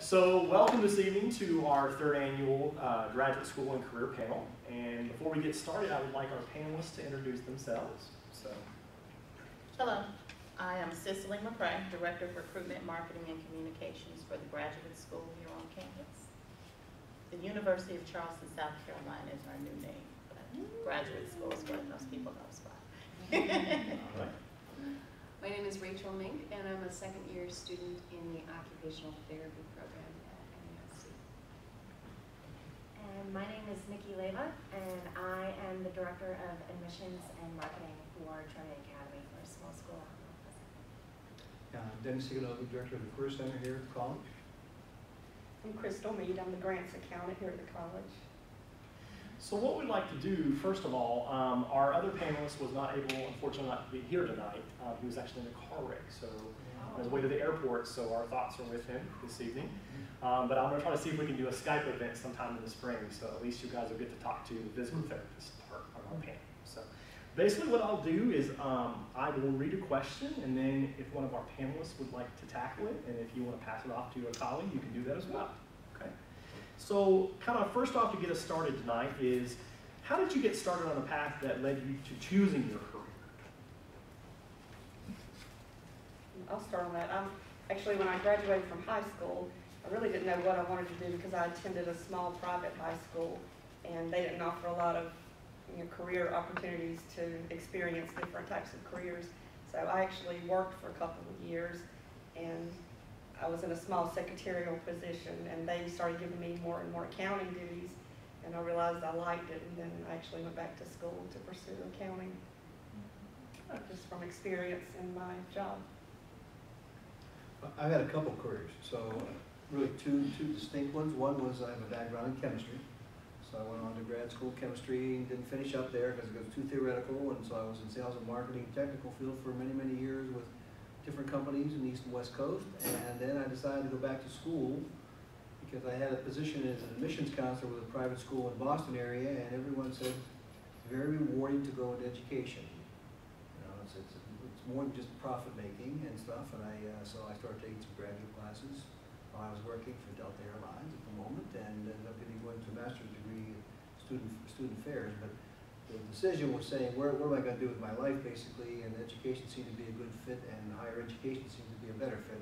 So welcome this evening to our third annual Graduate School and Career Panel. And before we get started, I would like our panelists to introduce themselves. Hello, I am Cicely McCray, Director of Recruitment, Marketing, and Communications for the Graduate School here on campus. The University of Charleston, South Carolina is our new name, but Graduate School is what most people know us by. All right. My name is Rachel Mink, and I'm a second-year student in the Occupational Therapy program at NUSC. And my name is Nikki Leva, and I am the Director of Admissions and Marketing for Trinity Academy for a small school out in Mount Pleasant. I'm Dennis Sigalovi, Director of the Career Center here at the college. I'm Crystal Mead. I'm the grants accountant here at the college. So what we'd like to do, first of all, our other panelist was not able, unfortunately, not to be here tonight. He was actually in a car wreck, so on his way to the airport, so our thoughts are with him this evening. But I'm going to try to see if we can do a Skype event sometime in the spring, so at least you guys will get to talk to the physical therapist part of our panel. So basically what I'll do is I will read a question, and then if one of our panelists would like to tackle it, and if you want to pass it off to a colleague, you can do that as well. Okay. So kind of first off to get us started tonight is, how did you get started on a path that led you to choosing your career? I'll start on that. Actually, when I graduated from high school, I really didn't know what I wanted to do because I attended a small private high school, and they didn't offer a lot of career opportunities to experience different types of careers. So I actually worked for a couple of years, and I was in a small secretarial position, and they started giving me more and more accounting duties, and I realized I liked it, and then I actually went back to school to pursue accounting, just from experience in my job. I've had a couple careers, so really two distinct ones. One was I have a background in chemistry, so I went on to grad school chemistry and didn't finish up there because it was too theoretical, and so I was in sales and marketing technical field for many, many years with different companies in the East and West Coast, and then I decided to go back to school because I had a position as an admissions counselor with a private school in the Boston area, and everyone said it's very rewarding to go into education. It's more than just profit making and stuff, and so I started taking some graduate classes while I was working for Delta Airlines at the moment, and ended up going to a master's degree in student affairs. But the decision was saying, what am I going to do with my life, basically, and education seemed to be a good fit, and higher education seemed to be a better fit.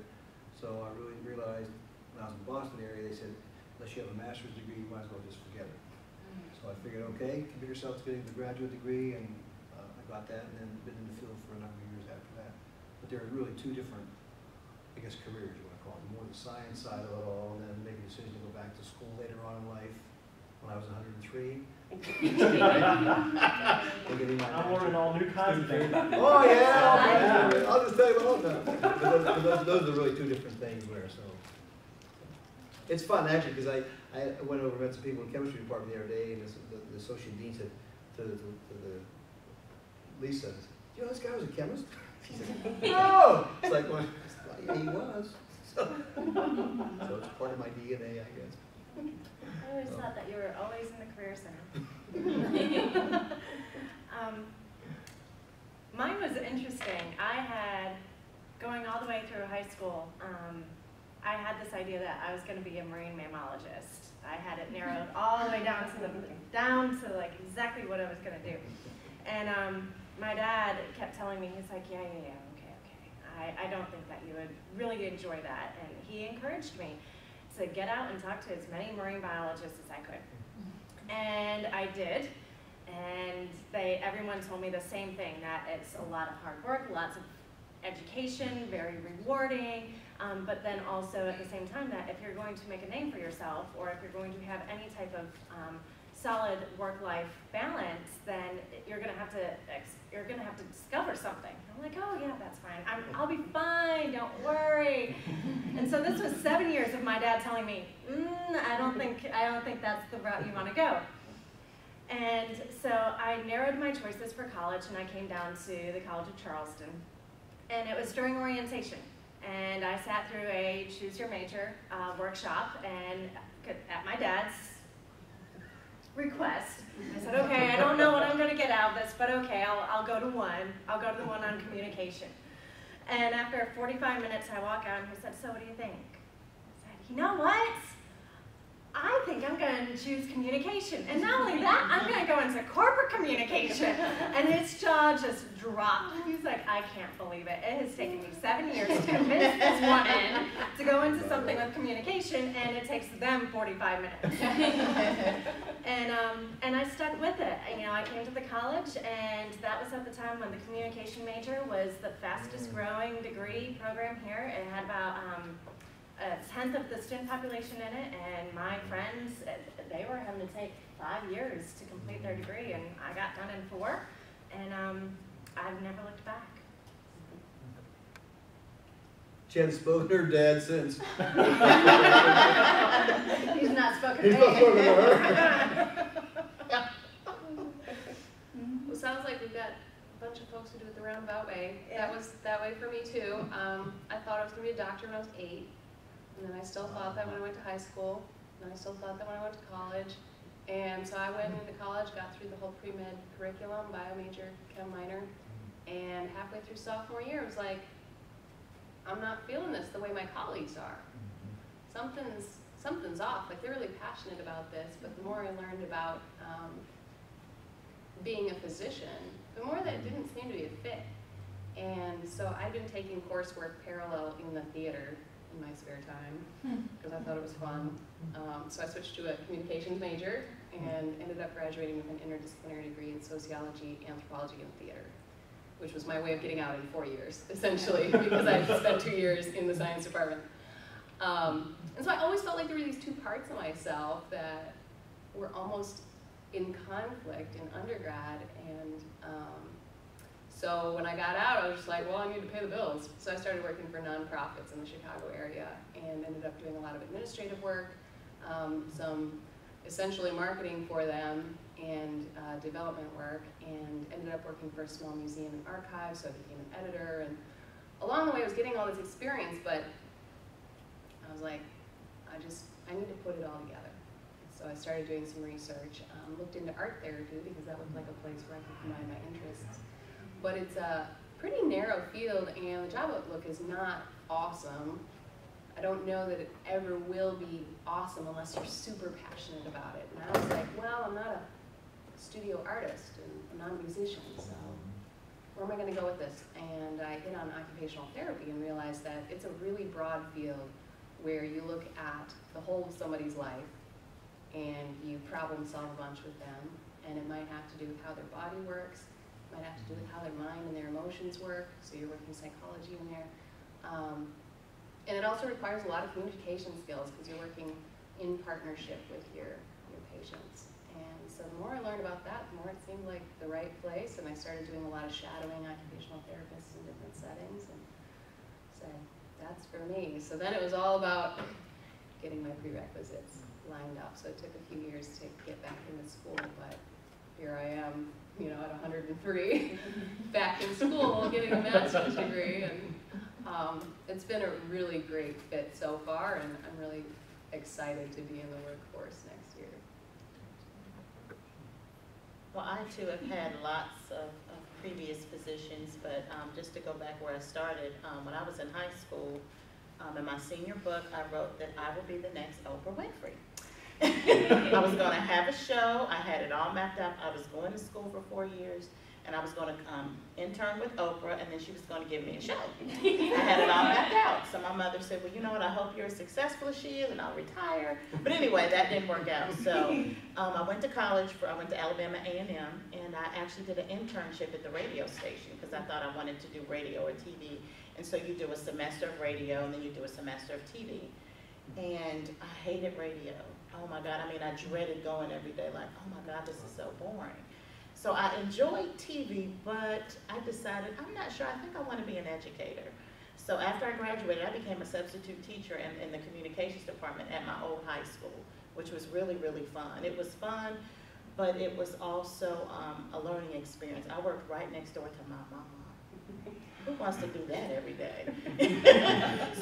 So I really realized when I was in the Boston area, they said, unless you have a master's degree, you might as well just forget it. So I figured, okay, commit yourself to getting the graduate degree, and I got that, and then been in the field for a number of years after that. But there are really two different, I guess, careers, you want to call it, more the science side of it all, and then make a decision to go back to school later on in life when I was 103. I'm learning all new kinds of things. Oh yeah, I'll just tell you all about that. Those are really two different things where, so. It's fun actually, because I went over and met some people in the chemistry department the other day, and the associate dean said to the Lisa, do you know this guy was a chemist? She said, no! It's like, well, yeah, he was. So it's part of my DNA, I guess. I always thought that you were always in the Career Center. Mine was interesting. I had, going all the way through high school, I had this idea that I was going to be a marine mammologist. I had it narrowed all the way down to like exactly what I was going to do. And my dad kept telling me, he's like, yeah, okay. I don't think that you would really enjoy that. And he encouraged me to get out and talk to as many marine biologists as I could. And I did. And everyone told me the same thing, that it's a lot of hard work, lots of education, very rewarding, but then also at the same time that if you're going to make a name for yourself, or if you're going to have any type of solid work-life balance, then you're gonna have to discover something. I'm like, oh yeah, that's fine. I'll be fine, don't worry. And so this was 7 years of my dad telling me, I don't think that's the route you want to go. And so I narrowed my choices for college, and I came down to the College of Charleston. And it was during orientation. And I sat through a choose your major workshop, and at my dad's request, I said, okay, I don't know what I'm going to get out of this, but okay, I'll go to one. I'll go to the one on communication. And after 45 minutes, I walk out, and he said, so what do you think? I said, you know what? I think I'm going to choose communication. And not only that, I'm going to go into corporate communication. And his jaw just dropped. He's like, I can't believe it. It has taken me 7 years to convince this woman to go into something with communication, and it takes them 45 minutes. And I stuck with it. You know, I came to the college, and that was at the time when the communication major was the fastest growing degree program here. It had about a tenth of the student population in it, and my friends, they were having to take 5 years to complete their degree, and I got done in 4, and I've never looked back. She hadn't spoken to her dad since. He's not spoken He's to not me. spoken to her. Well, sounds like we've got a bunch of folks who do it the roundabout way. Yeah. That was that way for me too. I thought I was going to be a doctor when I was 8, and then I still thought that when I went to high school, and I still thought that when I went to college. And so I went into college, got through the whole pre-med curriculum, bio major, chem minor, and halfway through sophomore year, it was like, I'm not feeling this the way my colleagues are. Something's off. Like, they're really passionate about this, but the more I learned about being a physician, the more that it didn't seem to be a fit. And so I've been taking coursework parallel in the theater in my spare time because I thought it was fun. So I switched to a communications major and ended up graduating with an interdisciplinary degree in sociology, anthropology, and theater, which was my way of getting out in 4 years, essentially, because I had spent 2 years in the science department. And so I always felt like there were these two parts of myself that were almost in conflict in undergrad. And so when I got out, I was just like, well, I need to pay the bills. So I started working for nonprofits in the Chicago area and ended up doing a lot of administrative work, some essentially marketing for them, and development work, and ended up working for a small museum and archive, so I became an editor. And along the way, I was getting all this experience, but I was like, I need to put it all together. So I started doing some research, looked into art therapy because that looked like a place where I could combine my interests. But it's a pretty narrow field, and the job outlook is not awesome. I don't know that it ever will be awesome unless you're super passionate about it. And I was like, well, I'm not a studio artist, and I'm not a musician, so where am I going to go with this? And I hit on occupational therapy and realized that it's a really broad field where you look at the whole of somebody's life and you problem solve a bunch with them, and it might have to do with how their body works, it might have to do with how their mind and their emotions work, so you're working psychology in there. And it also requires a lot of communication skills because you're working in partnership with your patients. And so the more I learned about that, the more it seemed like the right place, and I started doing a lot of shadowing occupational therapists in different settings, and said, that's for me. So then it was all about getting my prerequisites lined up. So it took a few years to get back into school, but here I am, you know, at 103, back in school, getting a master's degree, and it's been a really great fit so far, and I'm really excited to be in the workforce next year. Well, I too have had lots of previous positions, but just to go back where I started, when I was in high school, in my senior book, I wrote that I will be the next Oprah Winfrey. I was going to have a show. I had it all mapped out. I was going to school for 4 years, and I was going to intern with Oprah, and then she was going to give me a show. I had it all mapped out. So my mother said, well, you know what, I hope you're as successful as she is, and I'll retire. But anyway, that didn't work out. So I went to college. I went to Alabama A&M, and I actually did an internship at the radio station because I thought I wanted to do radio or TV. And so you do a semester of radio, and then you do a semester of TV. And I hated radio. Oh my God, I mean, I dreaded going every day, like, oh my God, this is so boring. So I enjoyed TV, but I decided, I'm not sure, I think I want to be an educator. So after I graduated, I became a substitute teacher in the communications department at my old high school, which was really, really fun. It was fun, but it was also a learning experience. I worked right next door to my mama. Who wants to do that every day?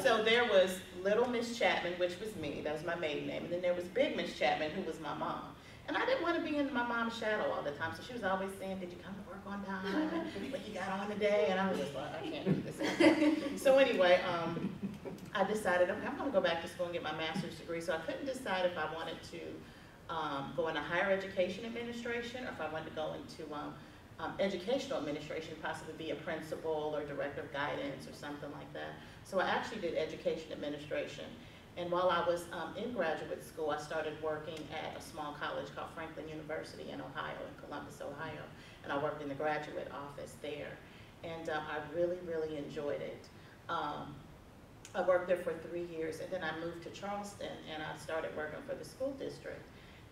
So there was Little Miss Chapman, which was me, that was my maiden name, and then there was Big Miss Chapman, who was my mom. And I didn't want to be in my mom's shadow all the time, so she was always saying, did you come to work on time? And what you got on today? And I was just like, I can't do this anymore. So anyway, I decided, okay, I'm gonna go back to school and get my master's degree. So I couldn't decide if I wanted to go into higher education administration or if I wanted to go into educational administration, possibly be a principal or director of guidance or something like that. So I actually did education administration. And while I was in graduate school, I started working at a small college called Franklin University in Ohio, in Columbus, Ohio. And I worked in the graduate office there. And I really, really enjoyed it. I worked there for 3 years, and then I moved to Charleston, and I started working for the school district.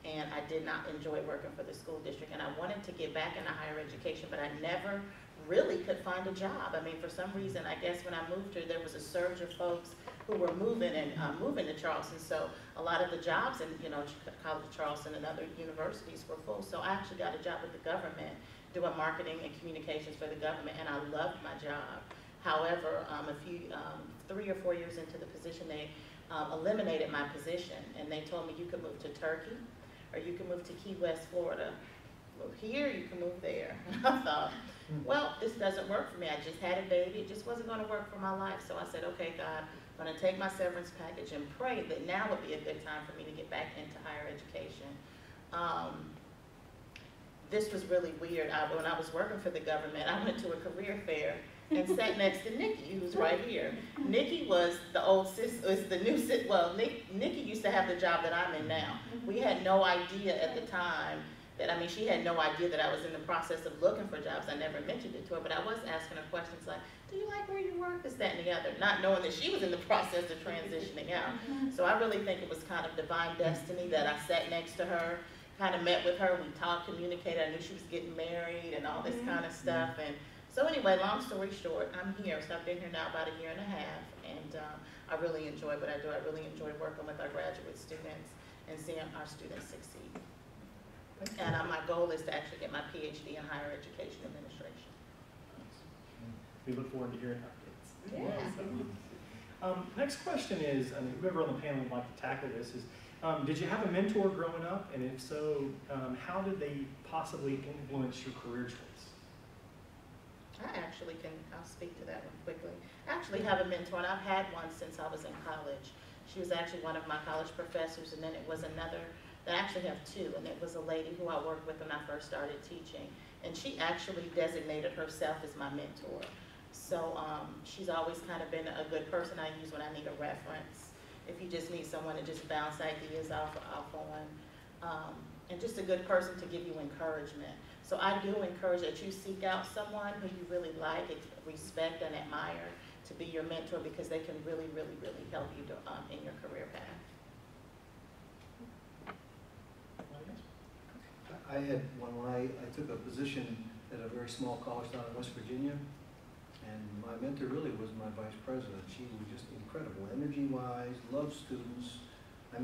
And I did not enjoy working for the school district, and I wanted to get back into higher education, but I never really could find a job. I mean, for some reason, I guess when I moved here, there was a surge of folks who were moving to Charleston. So a lot of the jobs in, College of Charleston and other universities were full. So I actually got a job with the government, doing marketing and communications for the government, and I loved my job. However, 3 or 4 years into the position, they eliminated my position, and they told me you could move to Turkey, or you can move to Key West, Florida. Move here, you can move there. And I thought, well, this doesn't work for me. I just had a baby. It just wasn't going to work for my life. So I said, okay, God, I'm going to take my severance package and pray that now would be a good time for me to get back into higher education. This was really weird. When I was working for the government, I went to a career fair and sat next to Nikki, who's right here. Nikki was the old the new well, Nikki used to have the job that I'm in now. We had no idea at the time that, she had no idea that I was in the process of looking for jobs. I never mentioned it to her, but I was asking her questions like, do you like where you work, this, that, and the other, not knowing that she was in the process of transitioning out. So I really think it was kind of divine destiny that I sat next to her, kind of met with her, we talked, communicated. I knew she was getting married and all this kind of stuff. And so anyway, long story short, I'm here. So I've been here now about 1.5 years, and I really enjoy what I do. I really enjoy working with our graduate students and seeing our students succeed. And my goal is to actually get my PhD in higher education administration. We look forward to hearing updates. Yeah. Next question is, whoever on the panel would like to tackle this is, did you have a mentor growing up? And if so, how did they possibly influence your career choice? I'll speak to that one quickly. I actually have a mentor, and I've had one since I was in college. She was actually one of my college professors, and then it was another, I actually have two, and it was a lady who I worked with when I first started teaching. And she actually designated herself as my mentor. So she's always kind of been a good person I use when I need a reference. If you just need someone to just bounce ideas off on. And just a good person to give you encouragement. So I do encourage that you seek out someone who you really like, respect, and admire to be your mentor, because they can really, really, really help you in your career path. I had one when I took a position at a very small college down in West Virginia, and my mentor really was my vice president. She was just incredible, energy-wise, loved students.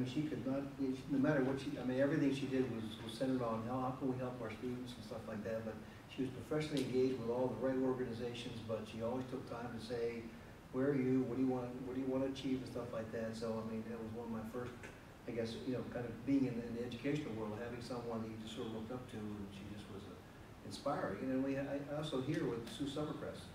She could not, no matter what everything she did was centered on how can we help our students and stuff like that. But she was professionally engaged with all the right organizations, but she always took time to say, where are you? What do you want to achieve and stuff like that. So that was one of my first, I guess, kind of being in the educational world, having someone that you just sort of looked up to, and she just was inspiring. And then I also here with Sue Summercrest.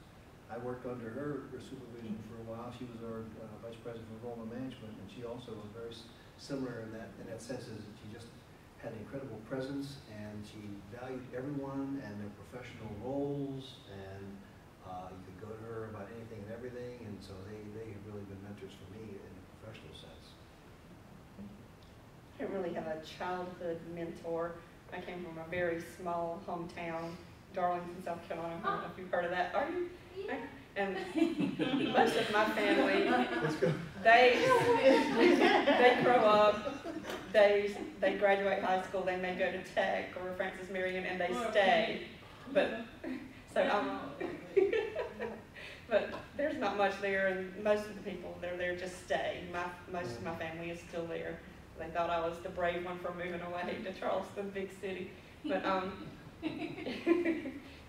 I worked under her supervision for a while. She was our vice president of enrollment management, and she also was very similar in that sense, is that she just had an incredible presence, and she valued everyone and their professional roles, and you could go to her about anything and everything, and so they have really been mentors for me in a professional sense. I didn't really have a childhood mentor. I came from a very small hometown, Darlington, South Carolina. I don't know if you've heard of that. Are you? Yeah. And most of my family, they grow up, they graduate high school, they may go to Tech or Francis Marion, and they stay. But but there's not much there, and most of the people that are there just stay. Most of my family is still there. They thought I was the brave one for moving away to Charleston, big city. But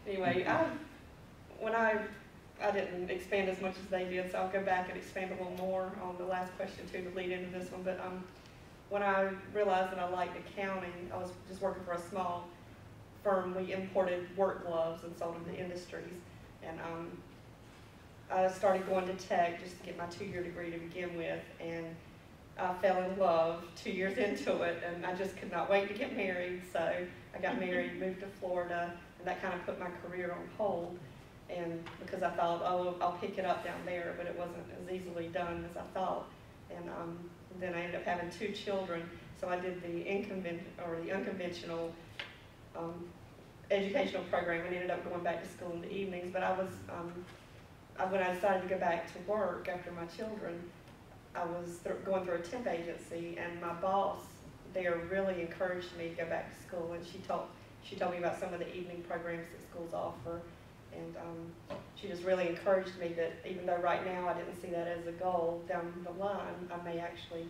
anyway, I didn't expand as much as they did, so I'll go back and expand a little more on the last question too to lead into this one. But when I realized that I liked accounting, I was just working for a small firm. We imported work gloves and sold them to industries. And I started going to tech just to get my 2-year degree to begin with, and I fell in love 2 years into it, and I just could not wait to get married. So I got married, moved to Florida, and that kind of put my career on hold. And because I thought, oh, I'll pick it up down there, but it wasn't as easily done as I thought. And then I ended up having 2 children, so I did the unconventional educational program and ended up going back to school in the evenings. But I was, when I decided to go back to work after my children, I was going through a temp agency, and my boss there really encouraged me to go back to school, and she told me about some of the evening programs that schools offer, and she just really encouraged me that even though right now I didn't see that as a goal, down the line I may actually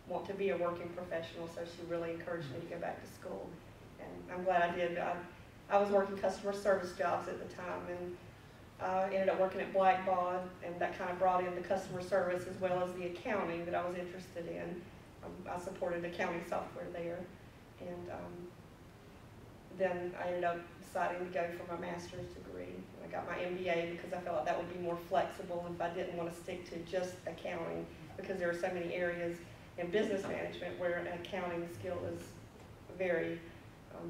want to be a working professional, so she really encouraged me to go back to school, and I'm glad I did. I was working customer service jobs at the time, and I ended up working at Blackbaud, and that kind of brought in the customer service as well as the accounting that I was interested in. I supported accounting software there, and then I ended up deciding to go for my master's degree. I got my MBA because I felt like that would be more flexible if I didn't want to stick to just accounting, because there are so many areas in business management where an accounting skill is very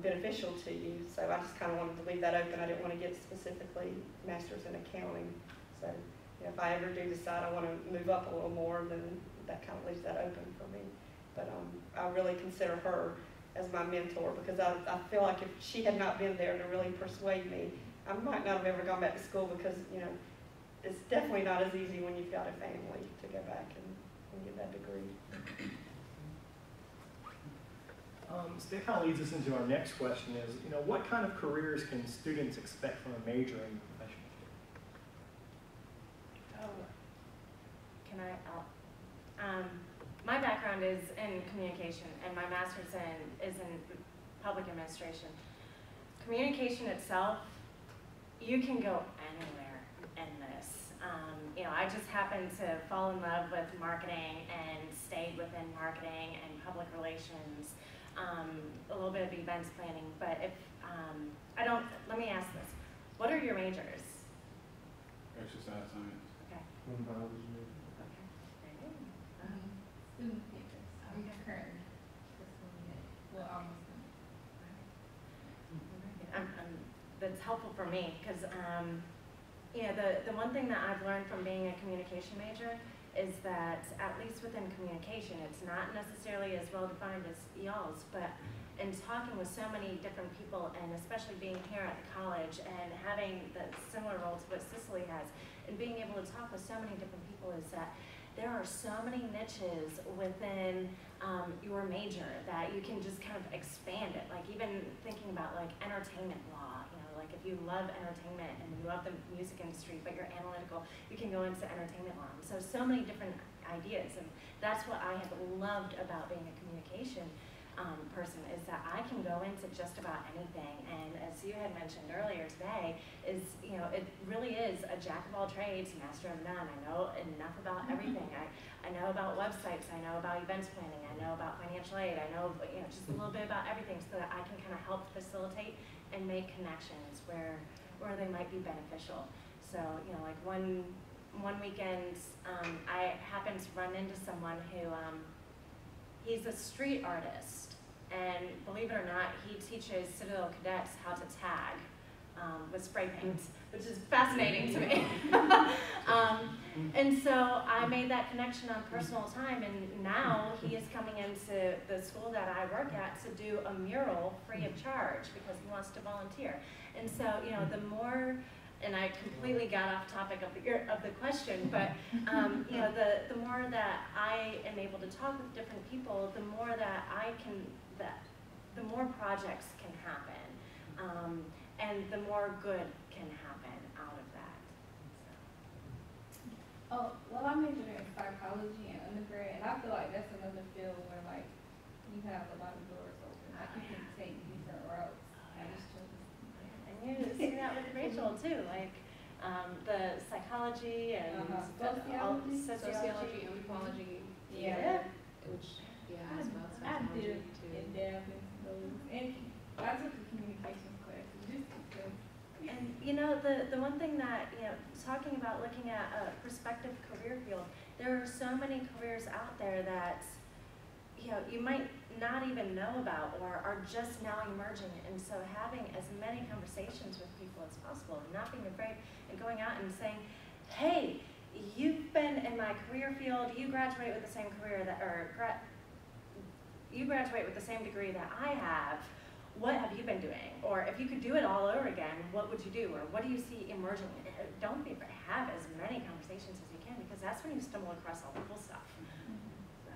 beneficial to you. So I just kind of wanted to leave that open. I didn't want to get specifically master's in accounting. So if I ever do decide I want to move up a little more, then that kind of leaves that open for me. But I really consider her as my mentor, because I feel like if she had not been there to really persuade me, I might not have ever gone back to school, because it's definitely not as easy when you've got a family to go back and get that degree. So that kind of leads us into our next question is, what kind of careers can students expect from a major in professional field? Oh, can I? My background is in communication, and my master's is in public administration. Communication itself, you can go anywhere in this. I just happened to fall in love with marketing and stayed within marketing and public relations. A little bit of events planning, but if let me ask this: what are your majors? Exercise science. Okay. Biology. Okay. Student papers. We have currently fiscal year. Well, almost done. That's helpful for me, because the one thing that I've learned from being a communication major is that, at least within communication, it's not necessarily as well defined as y'all's, but in talking with so many different people, and especially being here at the college and having the similar role to what Cicely has, and being able to talk with so many different people, is that there are so many niches within your major that you can just kind of expand it. Like even thinking about like entertainment law, like if you love entertainment and you love the music industry, but you're analytical, you can go into entertainment law. So many different ideas, and that's what I have loved about being a communication person, is that I can go into just about anything. And as you had mentioned earlier today, is it really is a jack of all trades, master of none. I know enough about everything. I know about websites, I know about events planning, I know about financial aid, I know just a little bit about everything, so that I can kind of help facilitate and make connections where they might be beneficial. So like one weekend, I happened to run into someone who he's a street artist, and believe it or not, he teaches Citadel cadets how to tag with spray paint, which is fascinating to me. And so I made that connection on personal time, and now he is coming into the school that I work at to do a mural free of charge because he wants to volunteer. And so, the more, and I completely got off topic of the question, but the more that I am able to talk with different people, the more that the more projects can happen, and the more good can happen out of that. So. Oh, well, I majored in psychology in undergrad, and I feel like that's another field where like you have a lot of doors open. Like you can take different routes. And you see that with Rachel too, like the psychology and sociology, anthropology, yeah. which as well as I did psychology too. in depth into those, and I took a communications class. Just because. And the one thing that, talking about looking at a prospective career field, there are so many careers out there that, you might not even know about or are just now emerging. And so having as many conversations with people as possible, and not being afraid and going out and saying, hey, you've been in my career field, you graduate with the same career that, you graduate with the same degree that I have, what have you been doing? Or if you could do it all over again, what would you do? Or what do you see emerging? Don't be afraid, have as many conversations as you can, because that's when you stumble across all the cool stuff. So.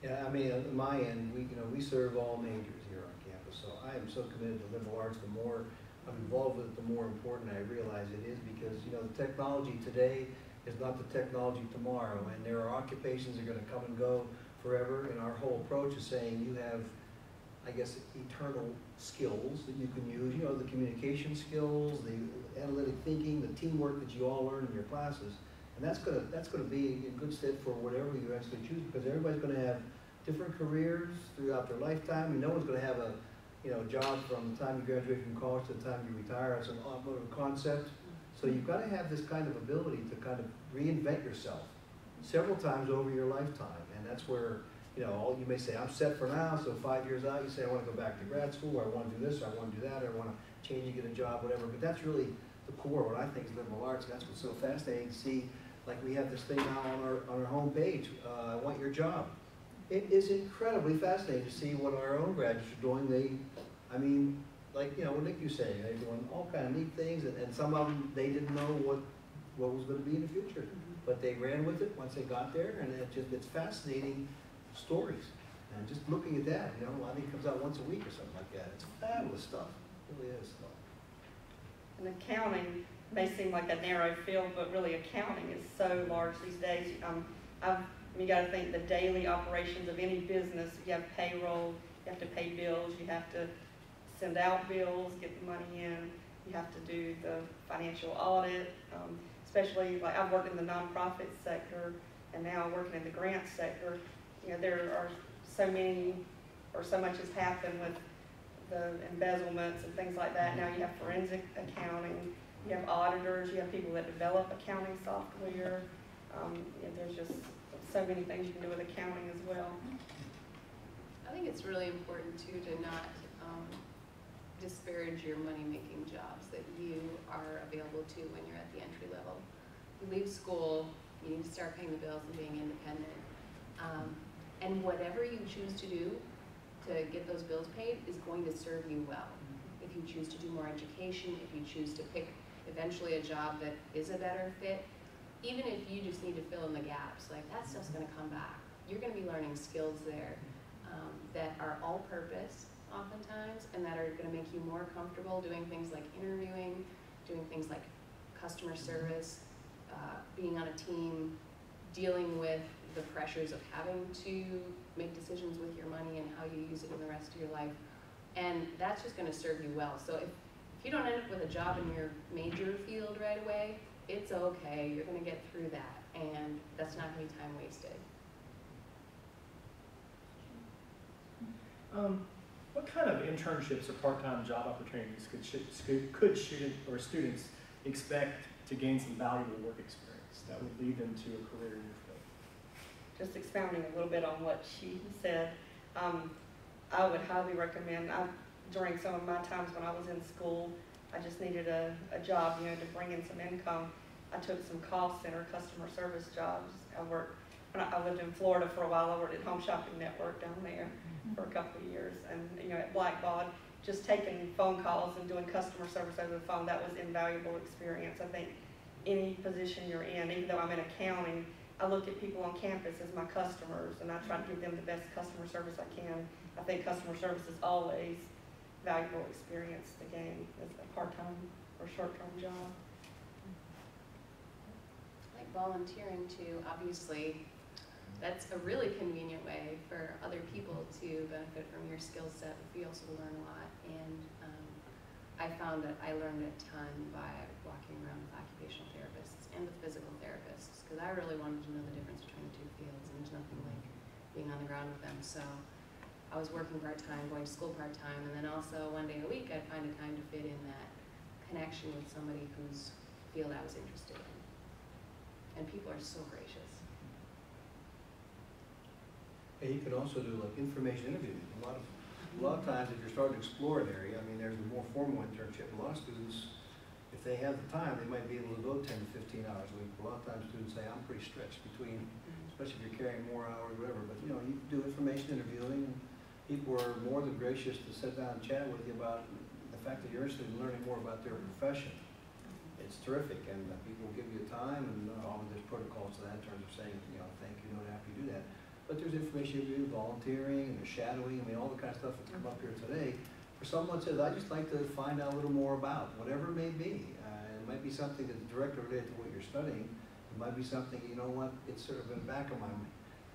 Yeah, I mean, on my end, we serve all majors here on campus, so I am so committed to liberal arts. The more I'm involved with it, the more important I realize it is, because, the technology today is not the technology tomorrow, and there are occupations that are gonna come and go forever, and our whole approach is saying you have, I guess, eternal skills that you can use, the communication skills, the analytic thinking, the teamwork that you all learn in your classes. And that's gonna be in good stead for whatever you actually choose, because everybody's gonna have different careers throughout their lifetime, and no one's gonna have a job from the time you graduate from college to the time you retire. It's an automotive concept. So you've got to have this kind of ability to kind of reinvent yourself several times over your lifetime. And that's where, you may say, I'm set for now, so 5 years out, you say, I want to go back to grad school, or I want to do this, or I want to do that, or I want to change and get a job, whatever. But that's really the core of what I think is liberal arts. That's what's so fascinating to see. Like we have this thing now on our home page, I want your job. It is incredibly fascinating to see what our own graduates are doing. Like what Nick was saying, they're doing all kind of neat things, and some of them, they didn't know what was going to be in the future. But they ran with it once they got there, and it's fascinating stories. And just looking at that, I think it comes out once a week or something like that. It's fabulous stuff. It really is. And accounting may seem like a narrow field, but really accounting is so large these days. You got to think the daily operations of any business. You have payroll, you have to pay bills, you have to send out bills, get the money in, you have to do the financial audit, especially like I've worked in the nonprofit sector and now working in the grant sector. There are so many, or so much has happened with the embezzlements and things like that. Now you have forensic accounting, you have auditors, you have people that develop accounting software. There's just so many things you can do with accounting as well. I think it's really important too to not disparage your money-making jobs that you are available to when you're at the entry level. You leave school, you need to start paying the bills and being independent. And whatever you choose to do to get those bills paid is going to serve you well. If you choose to do more education, if you choose to pick eventually a job that is a better fit, even if you just need to fill in the gaps, like that stuff's gonna come back. You're gonna be learning skills there that are all-purpose oftentimes, and that are gonna make you more comfortable doing things like interviewing, doing things like customer service, being on a team, dealing with the pressures of having to make decisions with your money and how you use it in the rest of your life. And that's just gonna serve you well. So if you don't end up with a job in your major field right away, it's okay, you're gonna get through that, and that's not gonna be time wasted. What kind of internships or part-time job opportunities could students expect to gain some valuable work experience that would lead them to a career in your field? Just expounding a little bit on what she said, I would highly recommend, during some of my times when I was in school, I just needed a job, to bring in some income. I took some call center customer service jobs. I lived in Florida for a while. I worked at Home Shopping Network down there for a couple of years. And, at Blackbaud, just taking phone calls and doing customer service over the phone, that was invaluable experience. I think any position you're in, even though I'm in accounting, I look at people on campus as my customers, and I try to give them the best customer service I can. I think customer service is always valuable experience to gain as a part-time or short-term job. Like volunteering too, obviously, that's a really convenient way for other people to benefit from your skill set. We also learn a lot, and I found that I learned a ton by walking around with occupational therapists and with physical therapists, because I really wanted to know the difference between the two fields, and there's nothing like being on the ground with them. So I was working part-time, going to school part-time, and then also one day a week I'd find a time to fit in that connection with somebody whose field I was interested in. And people are so gracious. And you can also do like information interviews. A lot of times if you're starting to explore an area, I mean, there's a more formal internship. A lot of students, if they have the time, they might be able to go 10 to 15 hours a week. A lot of times students say, I'm pretty stretched between, especially if you're carrying more hours, whatever. But you know, you can do information interviewing, and people are more than gracious to sit down and chat with you about the fact that you're interested in learning more about their profession. It's terrific, and people give you time, and there's protocols to that in terms of saying, you know, thank you, note after you do that. But there's information you do, volunteering, and there's shadowing, I mean, all the kind of stuff that's come up here today. For someone that says, I just like to find out a little more about, whatever it may be. It might be something that's directly related to what you're studying. It might be something, you know what, it's sort of in the back of my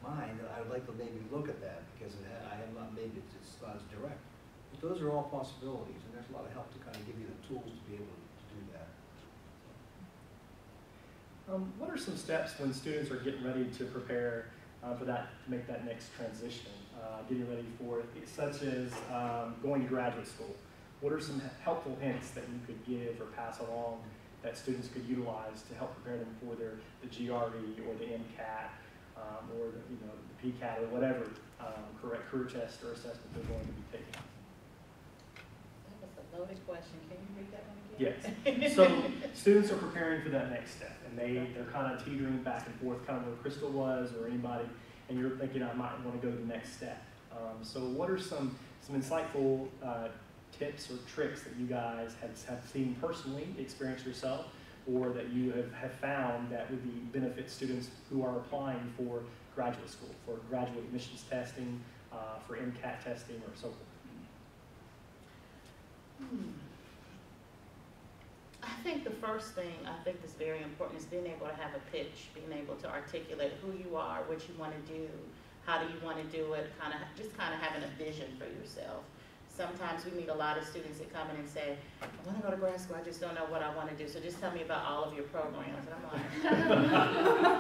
mind that I would like to maybe look at that, because I have not, maybe it's not as direct. But those are all possibilities, and there's a lot of help to kind of give you the tools to be able to do that. What are some steps when students are getting ready to prepare for that, to make that next transition, getting ready for it, such as going to graduate school? What are some helpful hints that you could give or pass along that students could utilize to help prepare them for the GRE or the MCAT or the PCAT or whatever correct career test or assessment they're going to be taking? That was a loaded question. Can you read that one again? Yes. So students are preparing for that next step, and they're kind of teetering back and forth, kind of where Crystal was or anybody, and you're thinking, I might want to go to the next step. So what are some insightful tips or tricks that you guys have seen personally, experienced yourself, or that you have found that would benefit students who are applying for graduate school, for graduate admissions testing, for MCAT testing, or so forth? I think the first thing I think that's very important is being able to have a pitch, being able to articulate who you are, what you want to do, how do you want to do it, just having a vision for yourself. Sometimes we meet a lot of students that come in and say, I want to go to grad school, I just don't know what I want to do, so just tell me about all of your programs. And I'm like,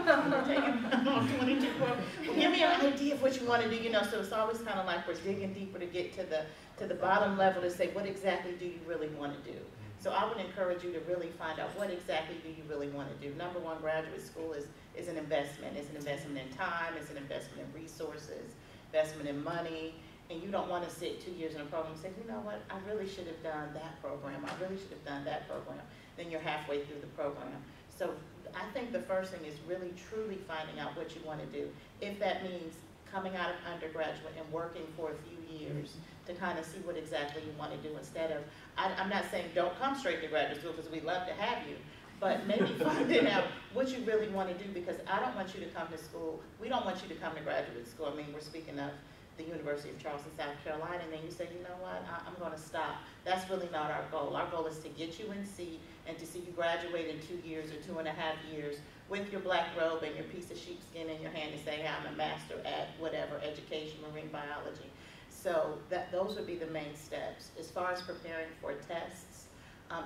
I'm taking 22 programs. Well, give me an idea of what you want to do, so it's always kind of like we're digging deeper to get to the bottom level to say, what exactly do you really want to do? So I would encourage you to really find out what exactly do you really want to do. Number one, graduate school is an investment. It's an investment in time, it's an investment in resources, investment in money. And you don't want to sit 2 years in a program and say, you know what, I really should have done that program. I really should have done that program. Then you're halfway through the program. So I think the first thing is really truly finding out what you want to do. If that means coming out of undergraduate and working for a few years to kind of see what exactly you want to do instead of, I'm not saying don't come straight to graduate school because we'd love to have you, but maybe finding out what you really want to do, because I don't want you to come to school, we don't want you to come to graduate school. I mean, we're speaking of the University of Charleston, South Carolina, and then you say, you know what, I'm going to stop. That's really not our goal. Our goal is to get you in seat and to see you graduate in 2 years or 2.5 years with your black robe and your piece of sheepskin in your hand and say, hey, I'm a master at whatever, education, marine biology. So those would be the main steps. As far as preparing for tests,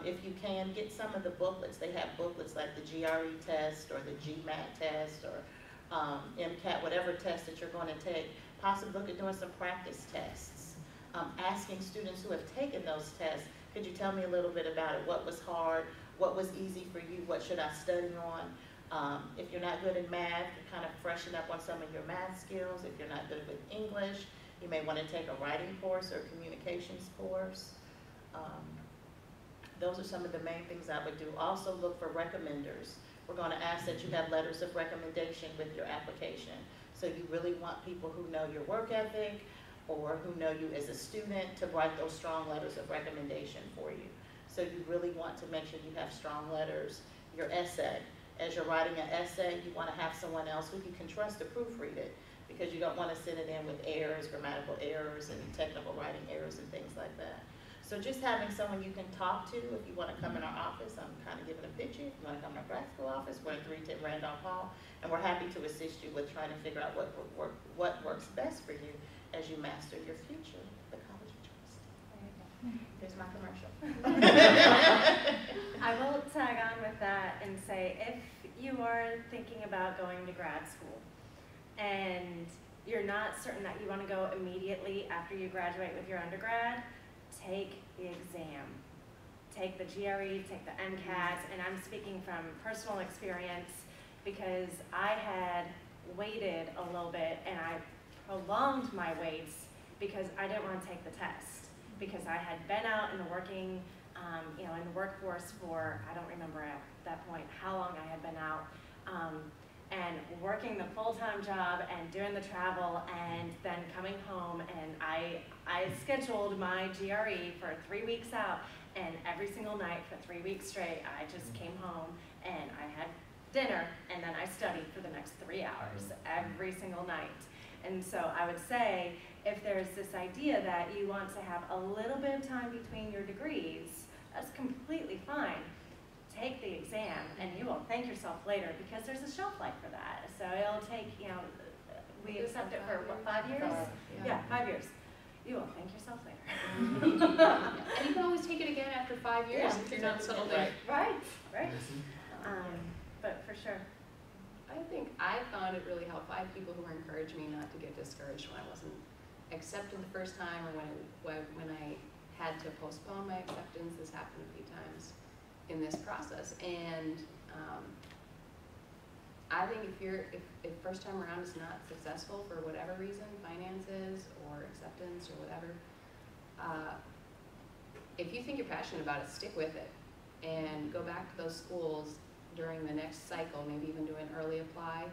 if you can, get some of the booklets. They have booklets like the GRE test or the GMAT test or MCAT, whatever test that you're going to take. Possibly look at doing some practice tests. Asking students who have taken those tests, could you tell me a little bit about it? What was hard? What was easy for you? What should I study on? If you're not good in math, you kind of freshen up on some of your math skills. If you're not good with English, you may want to take a writing course or a communications course. Those are some of the main things I would do. Also look for recommenders. We're going to ask that you have letters of recommendation with your application. So you really want people who know your work ethic or who know you as a student to write those strong letters of recommendation for you. So you really want to make sure you have strong letters. Your essay, as you're writing an essay, you want to have someone else who you can trust to proofread it, because you don't want to send it in with errors, grammatical errors, and technical writing errors and things like that. So just having someone you can talk to if you want to come in our office. I'm kind of giving a picture. If you want to come to our grad school office, we're in 310 Randolph Hall, and we're happy to assist you with trying to figure out what works best for you as you master your future at the College of Charleston. There's my commercial. I will tag on with that and say, if you are thinking about going to grad school and you're not certain that you want to go immediately after you graduate with your undergrad, take the exam. take the GRE, take the MCAT, and I'm speaking from personal experience because I had waited a little bit and I prolonged my waits because I didn't want to take the test because I had been out in the working, in the workforce for, I don't remember at that point how long I had been out, and working the full-time job and doing the travel and then coming home, and I scheduled my GRE for 3 weeks out, and every single night for 3 weeks straight, I just came home and I had dinner and then I studied for the next 3 hours every single night. And so I would say, if there's this idea that you want to have a little bit of time between your degrees, that's completely fine. Take the exam and you will thank yourself later because there's a shelf life for that. So it'll take, we accept it for what, 5 years? Yeah, 5 years. You will thank yourself later. And you can always take it again after 5 years Yeah, if you're not settled in. Right. But for sure. I think I found it really helpful. I had people who were encouraging me not to get discouraged when I wasn't accepted the first time, or when I had to postpone my acceptance. This happened a few times in this process, and I think if first time around is not successful for whatever reason, finances or acceptance or whatever, if you think you're passionate about it, stick with it and go back to those schools during the next cycle, maybe even do an early apply.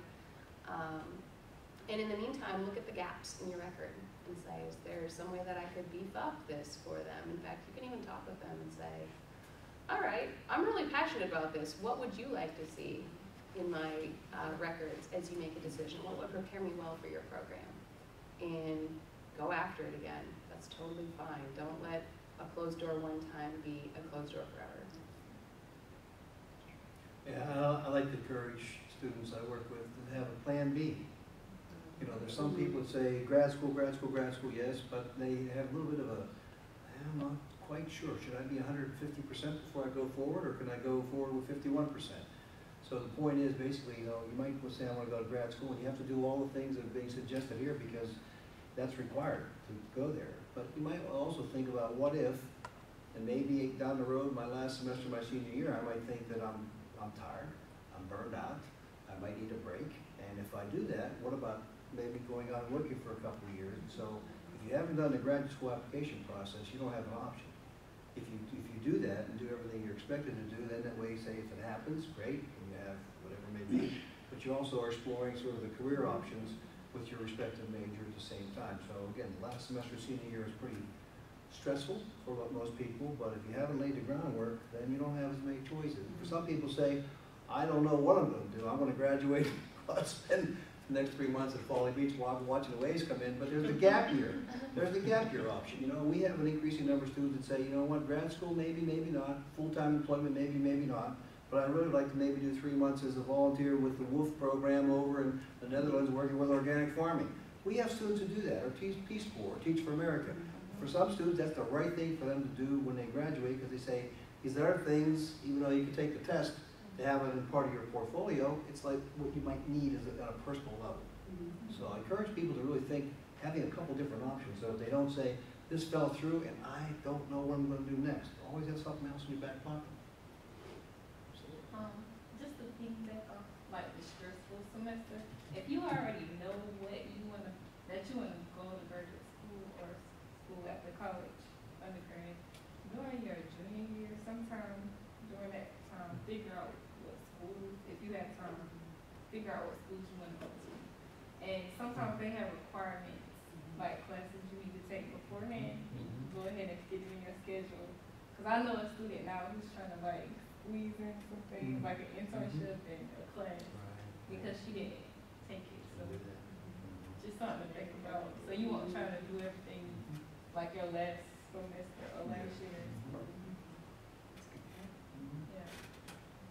And in the meantime, look at the gaps in your record and say, is there some way that I could beef up this for them? In fact, you can even talk with them and say, all right, I'm really passionate about this. What would you like to see in my records as you make a decision? What would prepare me well for your program? And go after it again. That's totally fine. Don't let a closed door one time be a closed door forever. Yeah, I like to encourage students I work with to have a plan B. There's some people that say grad school, yes, but they have a little bit of I'm not quite sure. Should I be 150% before I go forward, or can I go forward with 51%? So the point is basically, you might say I want to go to grad school, and you have to do all the things that are being suggested here because that's required to go there. But you might also think about what if, and maybe down the road, my last semester of my senior year, I might think that I'm tired, I'm burned out, I might need a break, and if I do that, what about maybe going out and working for a couple of years? So if you haven't done the graduate school application process, you don't have an option. If you do that and do everything you're expected to do, then that way, say if it happens, great, and you have whatever it may be, but you also are exploring sort of the career options with your respective major at the same time. So again, the last semester of senior year is pretty stressful for most people, but if you haven't laid the groundwork, then you don't have as many choices. For some people say, I don't know what I'm going to do. I'm going to graduate, I'll spend the next 3 months at Folly Beach watching the waves come in, but there's the gap year. There's the gap year option. We have an increasing number of students that say, you know what, grad school, maybe, maybe not. Full-time employment, maybe, maybe not. But I'd really like to maybe do 3 months as a volunteer with the WOOF program over in the Netherlands working with organic farming. We have students who do that, or teach Peace Corps, or Teach for America. For some students, that's the right thing for them to do when they graduate, because they say, these other things, even though you can take the test, to have it in part of your portfolio, it's like what you might need is on a personal level. So I encourage people to really think, having a couple different options, so they don't say, this fell through and I don't know what I'm going to do next. Always have something else in your back pocket. Just to piggyback off like the stressful semester, if you already know what you want to, that you want to go to graduate school or school after college, undergrad, during your junior year, sometime during that time, figure out what schools, if you have time, figure out what schools you want to go to. And sometimes they have requirements, like classes you need to take beforehand. Go ahead and get it in your schedule. Because I know a student now who's trying to squeeze in some things, like an internship and a class, because she didn't take it. So just something to think about. So you won't try to do everything like your last semester or last year. Yeah.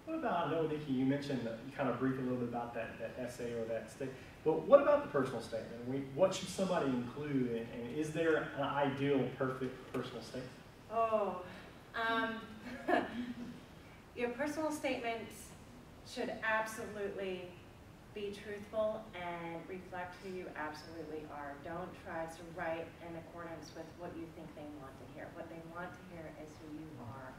What about, I know, Nikki, you mentioned, you kind of briefed a little bit about that essay or that statement, but what about the personal statement? What should somebody include, and is there an ideal, perfect personal statement? Your personal statement should absolutely be truthful and reflect who you absolutely are. Don't try to write in accordance with what you think they want to hear. What they want to hear is who you are.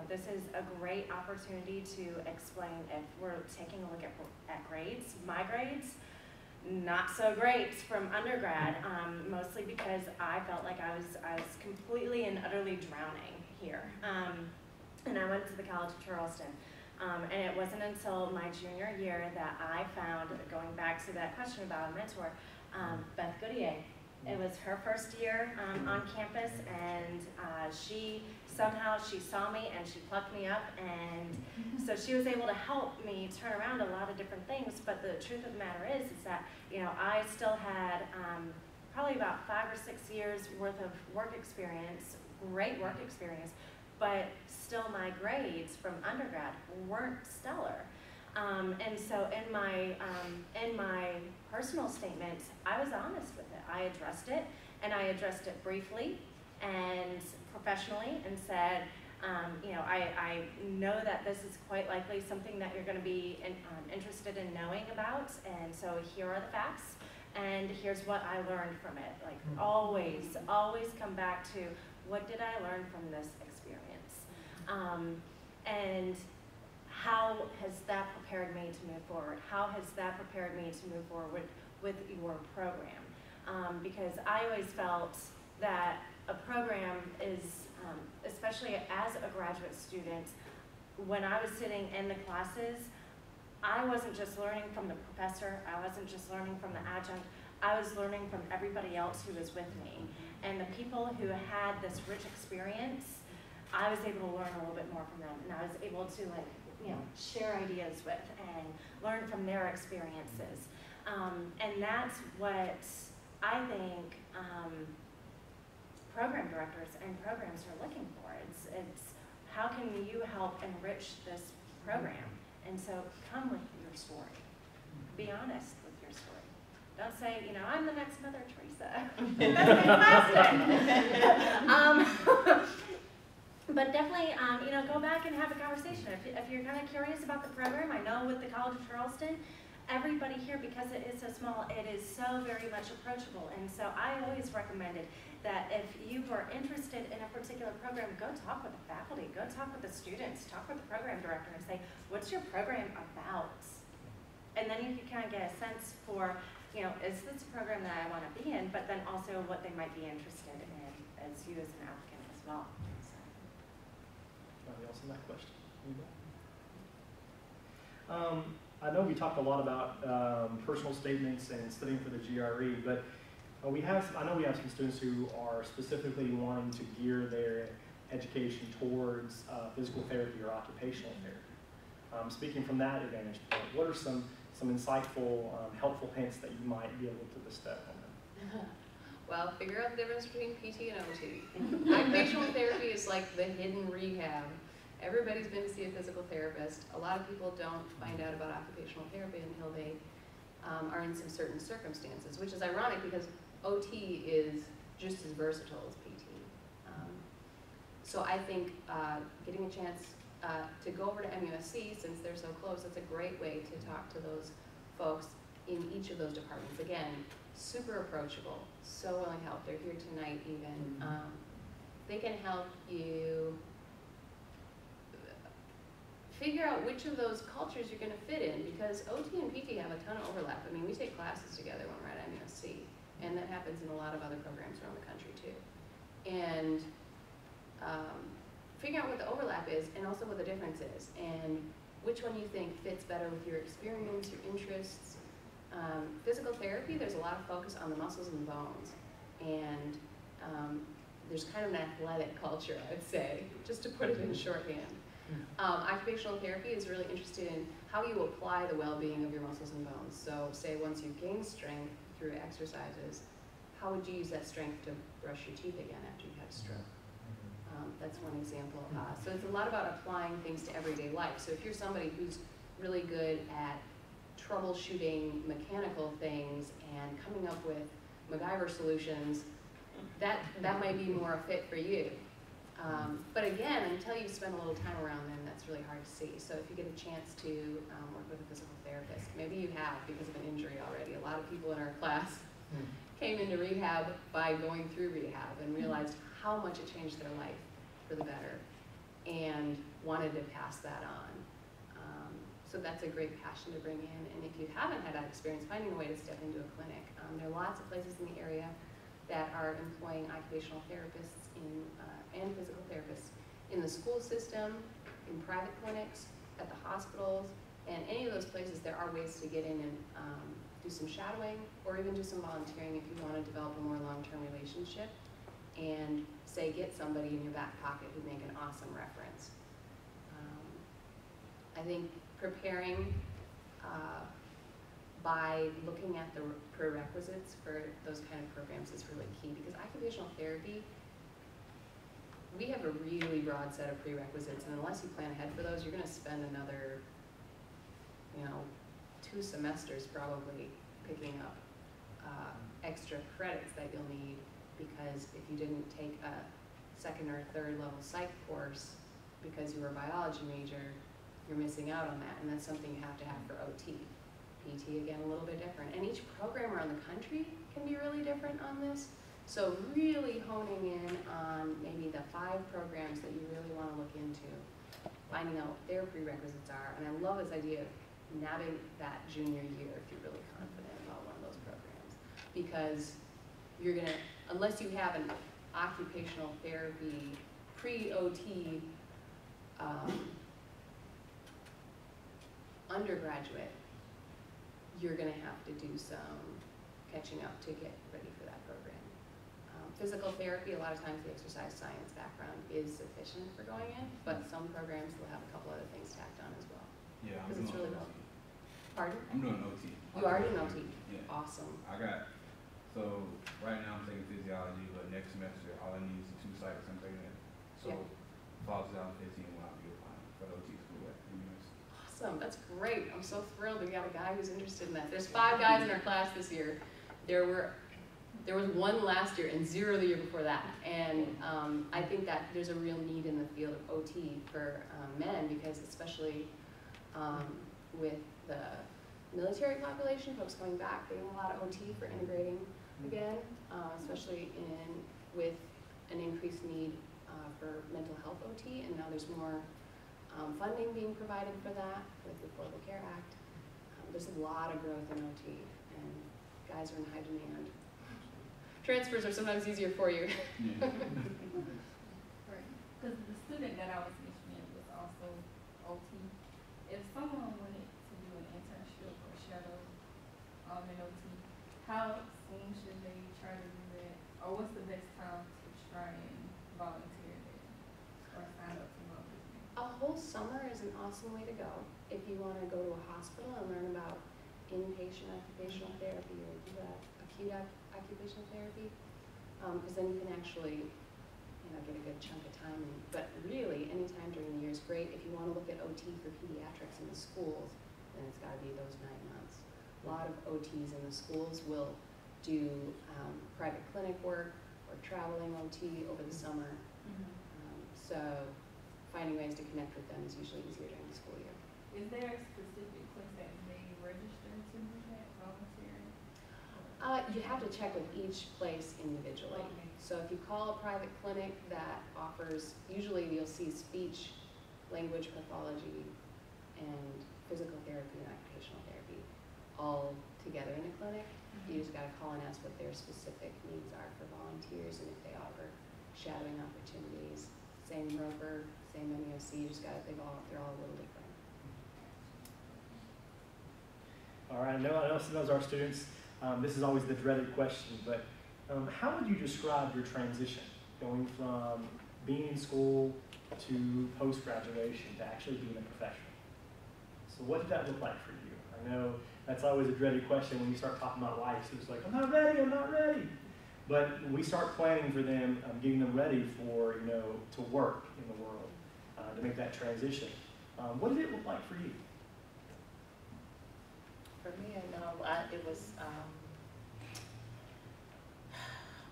This is a great opportunity to explain if we're taking a look at grades. My grades, not so great from undergrad, mostly because I felt like I was completely and utterly drowning here. And I went to the College of Charleston. And it wasn't until my junior year that I found, going back to that question about a mentor, Beth Goodyear. It was her first year on campus, and she saw me and she plucked me up, and so she was able to help me turn around a lot of different things. But the truth of the matter is that I still had probably about 5 or 6 years worth of work experience, great work experience, but still my grades from undergrad weren't stellar. And so in my personal statements, I was honest with it. I addressed it, and I addressed it briefly and professionally, and said, I know that this is quite likely something that you're going to be interested in knowing about, and so here are the facts, and here's what I learned from it. Like always come back to, what did I learn from this experience? And how has that prepared me to move forward? How has that prepared me to move forward with your program? Because I always felt that a program is, especially as a graduate student, when I was sitting in the classes, I wasn't just learning from the professor, I wasn't just learning from the adjunct, I was learning from everybody else who was with me. And the people who had this rich experience, I was able to learn a little bit more from them, and I was able to share ideas with and learn from their experiences. And that's what I think program directors and programs are looking for. It's how can you help enrich this program? And so come with your story. Be honest with your story. Don't say, I'm the next Mother Teresa. That's fantastic. But definitely, go back and have a conversation. If you're kind of curious about the program, I know with the College of Charleston, everybody here, because it is so small, it is so very much approachable. And so I always recommended that if you were interested in a particular program, go talk with the faculty, go talk with the students, talk with the program director and say, what's your program about? And then you can kind of get a sense for, is this a program that I want to be in, but then also what they might be interested in as you as an applicant as well. Anybody else on that question? I know we talked a lot about personal statements and studying for the GRE, but I know we have some students who are specifically wanting to gear their education towards physical therapy or occupational therapy. Speaking from that advantage point, what are some insightful, helpful hints that you might be able to bestow on them? Well, figure out the difference between PT and OT. Occupational therapy is like the hidden rehab. Everybody's been to see a physical therapist. A lot of people don't find out about occupational therapy until they are in some certain circumstances, which is ironic because OT is just as versatile as PT. So I think getting a chance to go over to MUSC, since they're so close, it's a great way to talk to those folks in each of those departments. Again, super approachable, so willing to help. They're here tonight even. They can help you figure out which of those cultures you're going to fit in, because OT and PT have a ton of overlap. I mean, we take classes together when we're at MUSC, and that happens in a lot of other programs around the country too. And figuring out what the overlap is and also what the difference is, and which one you think fits better with your experience, your interests. Physical therapy, there's a lot of focus on the muscles and the bones, and there's kind of an athletic culture, I'd say, just to put it in shorthand. Occupational therapy is really interested in how you apply the well-being of your muscles and bones. So say once you've gained strength through exercises, how would you use that strength to brush your teeth again after you've had a stroke? That's one example. So it's a lot about applying things to everyday life. So if you're somebody who's really good at troubleshooting mechanical things and coming up with MacGyver solutions, that might be more a fit for you. But again, until you spend a little time around them, that's really hard to see. So if you get a chance to work with a physical therapist, maybe you have because of an injury already. A lot of people in our class came into rehab by going through rehab and realized how much it changed their life for the better and wanted to pass that on. So that's a great passion to bring in. And if you haven't had that experience, finding a way to step into a clinic. There are lots of places in the area that are employing occupational therapists and physical therapists in the school system, in private clinics, at the hospitals, and any of those places there are ways to get in and do some shadowing or even do some volunteering if you want to develop a more long-term relationship and say get somebody in your back pocket who'd make an awesome reference. I think preparing by looking at the prerequisites for those kind of programs is really key because occupational therapy, we have a really broad set of prerequisites, and unless you plan ahead for those, you're going to spend another, 2 semesters probably picking up extra credits that you'll need because if you didn't take a 2nd or 3rd level psych course because you were a biology major, you're missing out on that, and that's something you have to have for OT. PT, again, a little bit different. And each program around the country can be really different on this. So really honing in on maybe the 5 programs that you really want to look into, finding out what their prerequisites are. And I love this idea of nabbing that junior year if you're really confident about one of those programs. Because you're going to, unless you have an occupational therapy pre-OT undergraduate, you're going to have to do some catching up to get ready for that program. Physical therapy, a lot of times the exercise science background is sufficient for going in, but some programs will have a couple other things tacked on as well. Yeah, I'm Because it's doing really OT. Pardon? I'm doing OT. You are doing OT? Yeah. Awesome. So right now I'm taking physiology, but next semester all I need is 2 psychics I'm taking it. So Yep. fall 2015 when I'll be applying for the OT school at university. Awesome, that's great. I'm so thrilled we got a guy who's interested in that. There's 5 guys in our class this year. There was 1 last year and 0 the year before that. And I think that there's a real need in the field of OT for men because especially with the military population, folks coming back, they want a lot of OT for integrating again, especially with an increased need for mental health OT. And now there's more funding being provided for that with the Affordable Care Act. There's a lot of growth in OT and guys are in high demand. Transfers are sometimes easier for you. Yeah. Right. Because the student that I was mentioning was also OT. If someone wanted to do an internship or shadow in OT, how soon should they try to do that? Or what's the best time to try and volunteer there or sign up to volunteer? A whole summer is an awesome way to go if you want to go to a hospital and learn about inpatient occupational therapy or do acute occupational therapy, because then you can actually get a good chunk of time in. But really, any time during the year is great. If you want to look at OT for pediatrics in the schools, then it's got to be those 9 months. A lot of OTs in the schools will do private clinic work or traveling OT over the summer. So finding ways to connect with them is usually easier during the school year. Is there a specific place that they register to do that volunteering? You have to check with each place individually. Okay. So if you call a private clinic that offers, usually you'll see speech, language pathology, and physical therapy and occupational therapy all together in a clinic. You just got to call and ask what their specific needs are for volunteers and if they offer shadowing opportunities. Same ROPR, same MUSC, you just got to, they're all a little different. All right, I know sometimes our students, this is always the dreaded question, but how would you describe your transition going from being in school to post-graduation to actually being a professional? So what did that look like for you? I know that's always a dreaded question when you start talking about life. So it's like, I'm not ready. But when we start planning for them, getting them ready for, to work in the world, to make that transition. What did it look like for you? For me, I know it was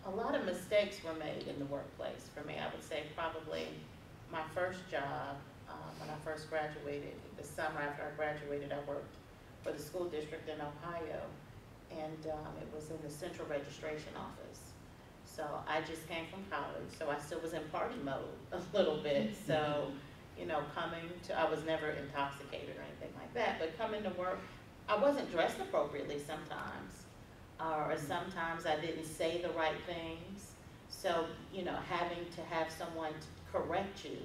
A lot of mistakes were made in the workplace for me. I would say probably my first job, when I first graduated, the summer after I graduated, I worked for the school district in Ohio, and it was in the central registration office. So I just came from college, so I still was in party mode a little bit. So, you know, I was never intoxicated or anything like that, but coming to work, I wasn't dressed appropriately sometimes, or sometimes I didn't say the right things. So, you know, having to have someone to correct you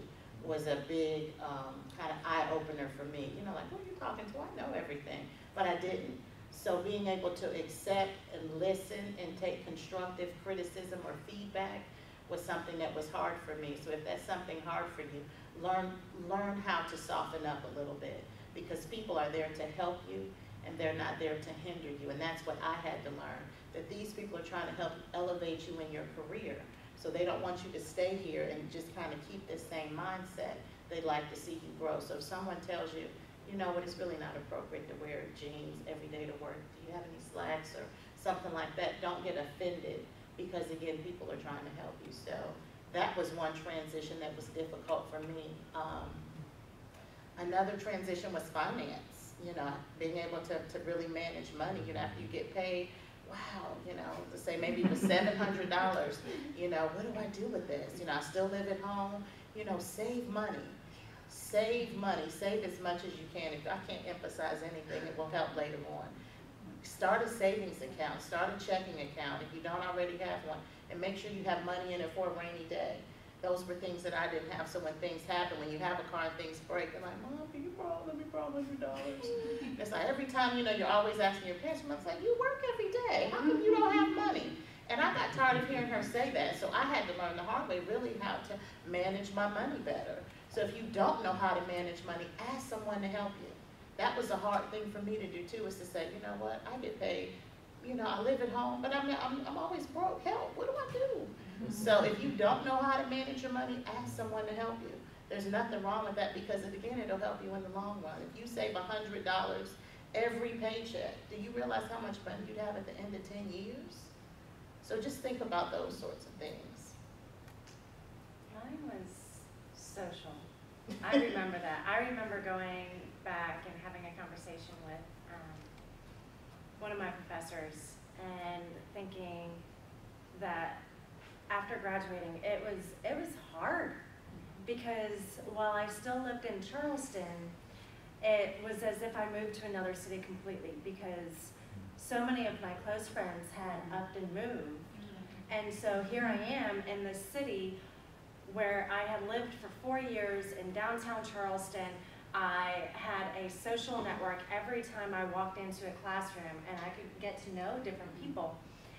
was a big kind of eye-opener for me. You know, like, who are you talking to? I know everything, but I didn't. So being able to accept and listen and take constructive criticism or feedback was something that was hard for me. So if that's something hard for you, learn how to soften up a little bit, because people are there to help you and they're not there to hinder you. And that's what I had to learn, that these people are trying to help elevate you in your career. So they don't want you to stay here and just kind of keep this same mindset. They'd like to see you grow. So if someone tells you, you know what, it's really not appropriate to wear jeans every day to work. Do you have any slacks or something like that? Don't get offended, because again, people are trying to help you. So that was one transition that was difficult for me. Another transition was finance. You know, being able to really manage money. You know, after you get paid, wow, you know, to say maybe it was $700, you know, what do I do with this? You know, I still live at home. You know, save money. Save money, save as much as you can. If I can't emphasize anything, it will help later on. Start a savings account, start a checking account if you don't already have one, and make sure you have money in it for a rainy day. Those were things that I didn't have, so when things happen, when you have a car and things break, they're like, Mom, can you let me borrow $100? It's like every time, you know, you're always asking your parents, Mom's like, you work every day, how come you don't have money? And I got tired of hearing her say that, so I had to learn the hard way really how to manage my money better. So if you don't know how to manage money, ask someone to help you. That was a hard thing for me to do too, is to say, you know what, I get paid, you know, I live at home, but I'm always broke. Help, what do I do? So if you don't know how to manage your money, ask someone to help you. There's nothing wrong with that, because again, it'll help you in the long run. If you save $100 every paycheck, do you realize how much money you'd have at the end of 10 years? So just think about those sorts of things. Mine was social. I remember that. I remember going back and having a conversation with one of my professors and thinking that after graduating, it was hard, because while I still lived in Charleston, it was as if I moved to another city completely, because so many of my close friends had upped and moved. And so here I am in this city where I had lived for 4 years in downtown Charleston. I had a social network every time I walked into a classroom, and I could get to know different people.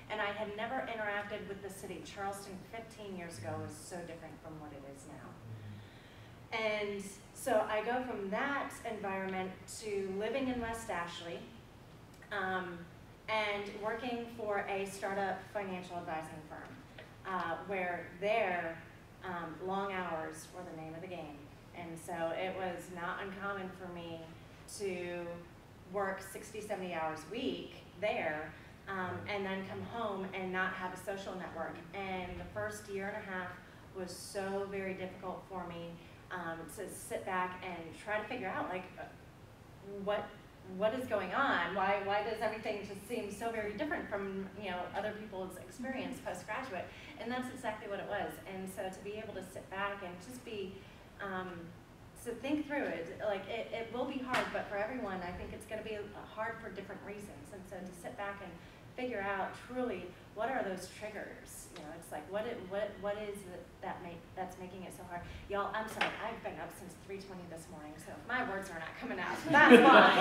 And I had never interacted with the city. Charleston 15 years ago was so different from what it is now. And so I go from that environment to living in West Ashley, and working for a startup financial advising firm, where there, long hours were the name of the game. And so it was not uncommon for me to work 60, 70 hours a week there, and then come home and not have a social network. And the first year and a half was so very difficult for me to sit back and try to figure out, like, what is going on? Why does everything just seem so very different from, you know, other people's experience postgraduate? And that's exactly what it was. And so to be able to sit back and just be, to think through it, like it will be hard, but for everyone, I think it's going to be hard for different reasons. And so to sit back and figure out truly what are those triggers. You know, it's like what is it that's making it so hard? Y'all, I'm sorry, I've been up since 3:20 this morning, so if my words are not coming out, that's why.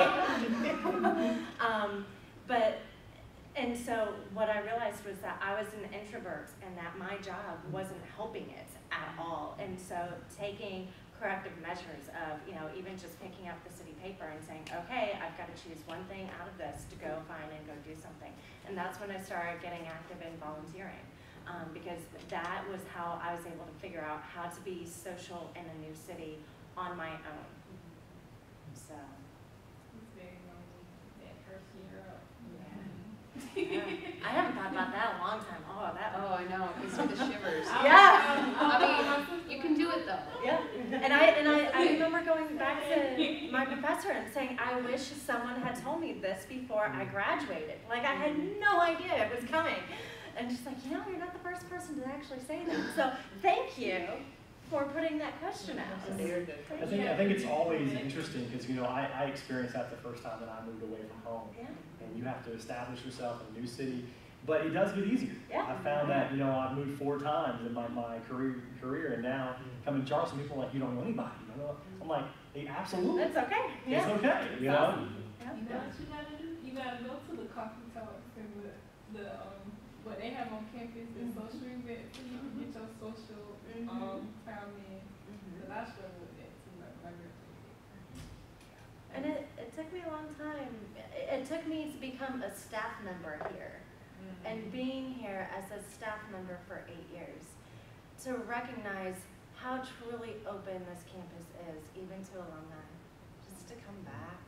And so what I realized was that I was an introvert and that my job wasn't helping it at all. And so taking corrective measures of, you know, even just picking up the city paper and saying, okay, I've got to choose one thing out of this to go find and go do something. And that's when I started getting active in volunteering, because that was how I was able to figure out how to be social in a new city on my own. So. It's very lonely that first year up. Yeah. I haven't thought about that in a long time. Oh, Oh, I know. gives me the shivers. Yeah. I mean, you can do it though. Yeah, and I remember going back to my professor and saying, I wish someone had told me this before I graduated. Like, I had no idea it was coming. And she's like, you're not the first person to actually say that. So thank you for putting that question out. Very good. I think it's always interesting because, I experienced that the first time that I moved away from home. Yeah. And you have to establish yourself in a new city. But it does get easier. Yeah. I found that, I've moved 4 times in my career, and now coming to Charleston, people are like, you don't know anybody. You know? I'm like, hey, absolutely. That's okay. It's okay, It's you know? awesome. Yeah. You know what you gotta do? You gotta go to the coffee talks and the what they have on campus is social events, so you can get your social time in. But I struggle with that too, like when I graduated. And it took me a long time. It took me to become a staff member here. And being here as a staff member for 8 years, to recognize how truly open this campus is, even to alumni, just to come back.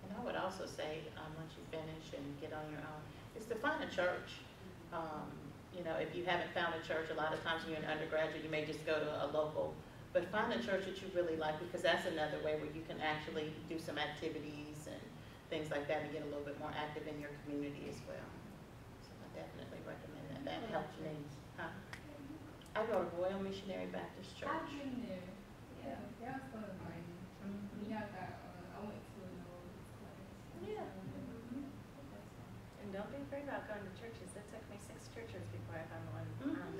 And I would also say, once you finish and get on your own, is to find a church. If you haven't found a church, a lot of times when you're an undergraduate, you may just go to a local, but find a church that you really like, because that's another way where you can actually do some activities and things like that and get a little bit more active in your community as well. So I definitely recommend that. That helps me. Huh? I go to Royal Missionary Baptist I've Church. been there. Yeah, that was fun. Like, we got I went to an old class. Yeah. And don't be afraid about going to churches. It took me 6 churches before I found the one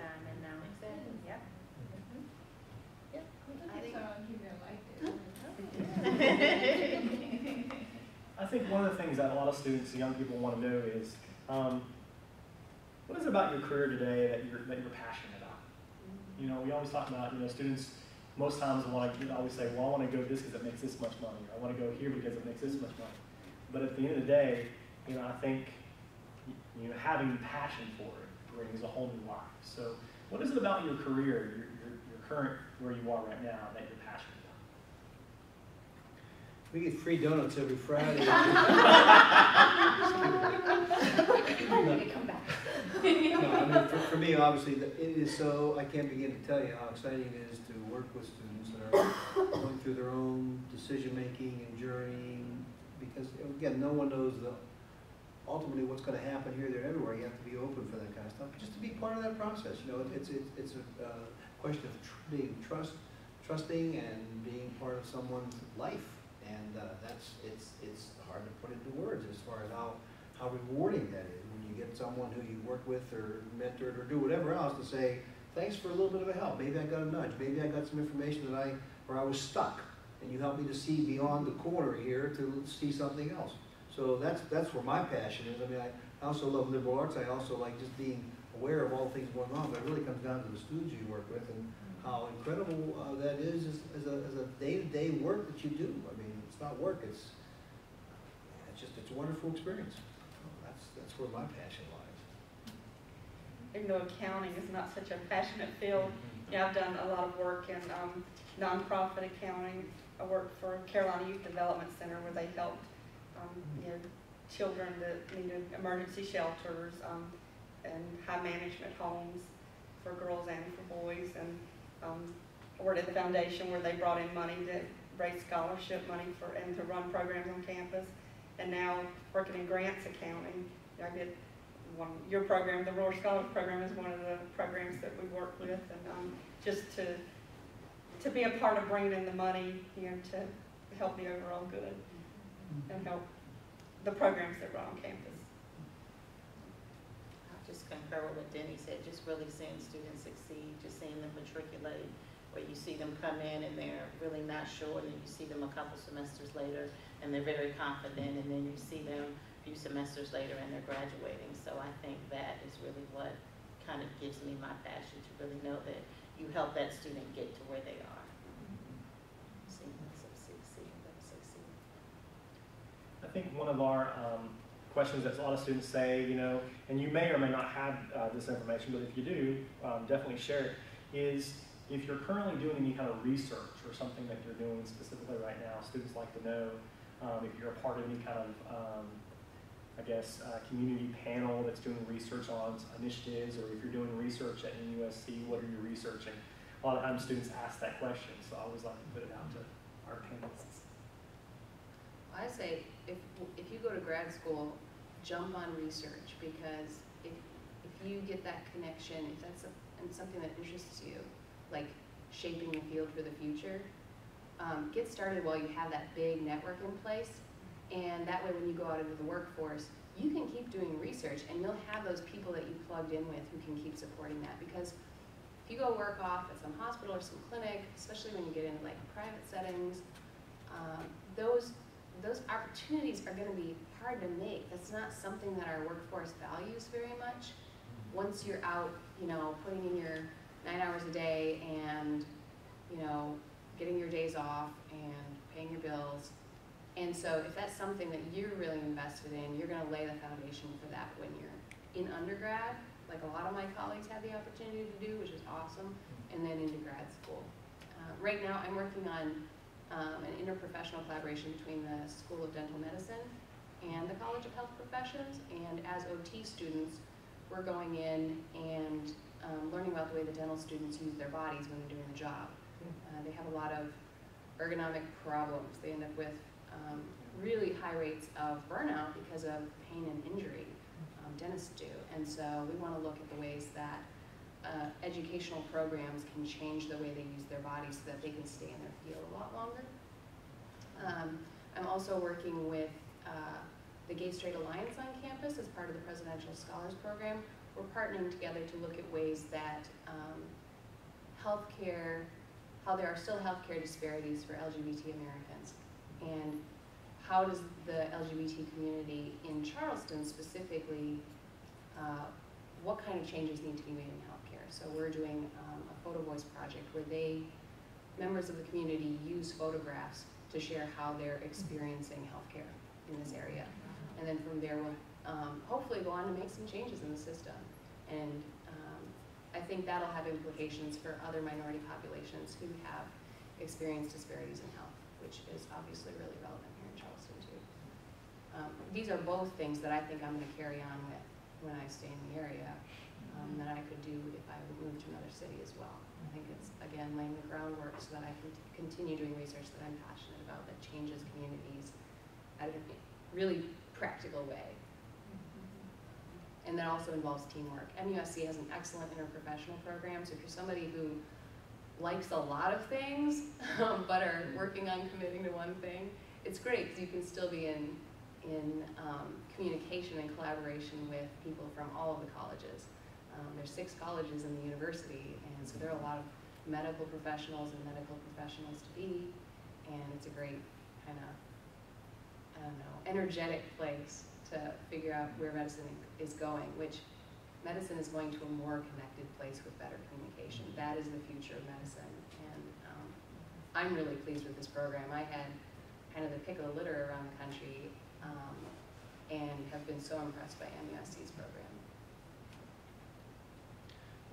that I'm in now. Exactly. Yep. Yep. Look I at think- y'all keep it like that. I think one of the things that a lot of students, young people, want to know is, what is it about your career today that you're passionate about? We always talk about, students most times want to always say, well, I want to go this because it makes this much money, or I want to go here because it makes this much money. But at the end of the day, I think having passion for it brings a whole new life. So, what is it about your career, your current where you are right now, that you're passionate about? We get free donuts every Friday. I need to come back. No, for me, obviously, it is so, I can't begin to tell you how exciting it is to work with students that are going through their own decision-making and journeying, because, again, no one knows ultimately what's going to happen here, there, everywhere. You have to be open for that kind of stuff, but just to be part of that process. It's a question of being trusting and being part of someone's life, and it's hard to put into words as far as how rewarding that is when you get someone who you work with or mentored or do whatever else to say, thanks for a little bit of a help. Maybe I got a nudge. Maybe I got some information where I was stuck, and you helped me to see beyond the corner here to see something else. So that's where my passion is. I mean, I also love liberal arts. I also like just being aware of all things going on, but it really comes down to the students you work with and how incredible that is as a day-to-day work that you do. I mean, it's not work. It's a wonderful experience. That's where my passion lies. Even though accounting is not such a passionate field, I've done a lot of work in nonprofit accounting. I worked for Carolina Youth Development Center where they helped children that needed emergency shelters and high management homes for girls and for boys. And I worked at the foundation where they brought in money to raise scholarship money and to run programs on campus. And now working in grants accounting, I did your program, the Roar Scholars Program, is one of the programs that we work with, and just to be a part of bringing in the money, to help the overall good and help the programs that run on campus. I just concur with what Denny said, just really seeing students succeed, just seeing them matriculate, where you see them come in and they're really not sure, and then you see them a couple semesters later and they're very confident, and then you see them a few semesters later and they're graduating. So I think that is really what kind of gives me my passion, to really know that you help that student get to where they are. Seeing them succeed. I think one of our questions that a lot of students say, and you may or may not have this information, but if you do, definitely share it, is if you're currently doing any kind of research or something that you're doing specifically right now, students like to know if you're a part of any kind of I guess, community panel that's doing research on initiatives, or if you're doing research at USC, what are you researching? A lot of times students ask that question, so I always like to put it out to our panelists. I say if you go to grad school, jump on research, because if you get that connection, if that's something that interests you, like shaping the field for the future, get started while you have that big network in place, and that way when you go out into the workforce, you can keep doing research and you'll have those people that you plugged in with who can keep supporting that. Because if you go work off at some hospital or some clinic, especially when you get into like private settings, those opportunities are going to be hard to make. That's not something that our workforce values very much. Once you're out, you know, putting in your 9 hours a day and, you know, getting your days off and paying your bills. And so if that's something that you're really invested in, you're going to lay the foundation for that when you're in undergrad, like a lot of my colleagues had the opportunity to do, which is awesome, and then into grad school. Right now I'm working on an interprofessional collaboration between the School of Dental Medicine and the College of Health Professions, and as OT students, we're going in and learning about the way the dental students use their bodies when they're doing the job. They have a lot of ergonomic problems. They end up with really high rates of burnout because of pain and injury, dentists do. And so we want to look at the ways that educational programs can change the way they use their bodies so that they can stay in their field a lot longer. I'm also working with the Gay Straight Alliance on campus as part of the Presidential Scholars Program. We're partnering together to look at ways that healthcare, how there are still healthcare disparities for LGBT Americans, and how does the LGBT community in Charleston specifically, what kind of changes need to be made in healthcare? So we're doing a photo voice project where members of the community use photographs to share how they're experiencing healthcare in this area. And then from there we'll hopefully go on to make some changes in the system. And I think that'll have implications for other minority populations who have experienced disparities in health, which is obviously really relevant here in Charleston too. These are both things that I think I'm going to carry on with when I stay in the area, that I could do if I would move to another city as well. I think it's, again, laying the groundwork so that I can continue doing research that I'm passionate about, that changes communities in a really practical way. And that also involves teamwork. MUSC has an excellent interprofessional program, so if you're somebody who likes a lot of things, but are working on committing to one thing, it's great because you can still be in communication and collaboration with people from all of the colleges. There's 6 colleges in the university, and so there are a lot of medical professionals and medical professionals to be, and it's a great kind of, I don't know, energetic place to figure out where medicine is going, which medicine is going to a more connected place with better communication. That is the future of medicine, and I'm really pleased with this program. I had kind of the pick of the litter around the country, and have been so impressed by MUSC's program.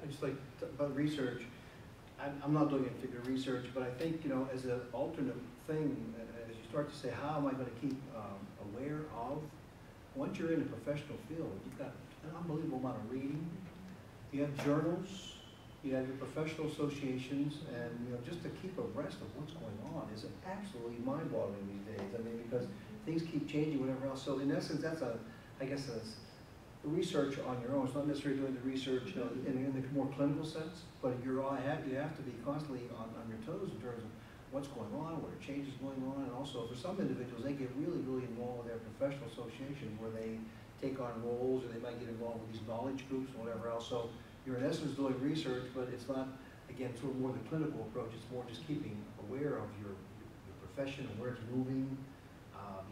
I just like, about research, I'm not doing it to figure research, but I think, you know, as an alternate thing, as you start to say, how am I going to keep aware of, once you're in a professional field, you've got an unbelievable amount of reading, you have journals, you have your professional associations, and, you know, just to keep abreast of what's going on is absolutely mind-boggling these days. I mean, because things keep changing, whatever else. So in essence, that's I guess a research on your own. It's not necessarily doing the research, you know, in the more clinical sense, but you have to be constantly on your toes in terms of what's going on, what are changes going on, and also for some individuals, they get really, really involved with their professional associations where they take on roles, or they might get involved with these knowledge groups or whatever else. So you're in essence doing research, but it's not, again, sort of more the clinical approach. It's more just keeping aware of your profession and where it's moving,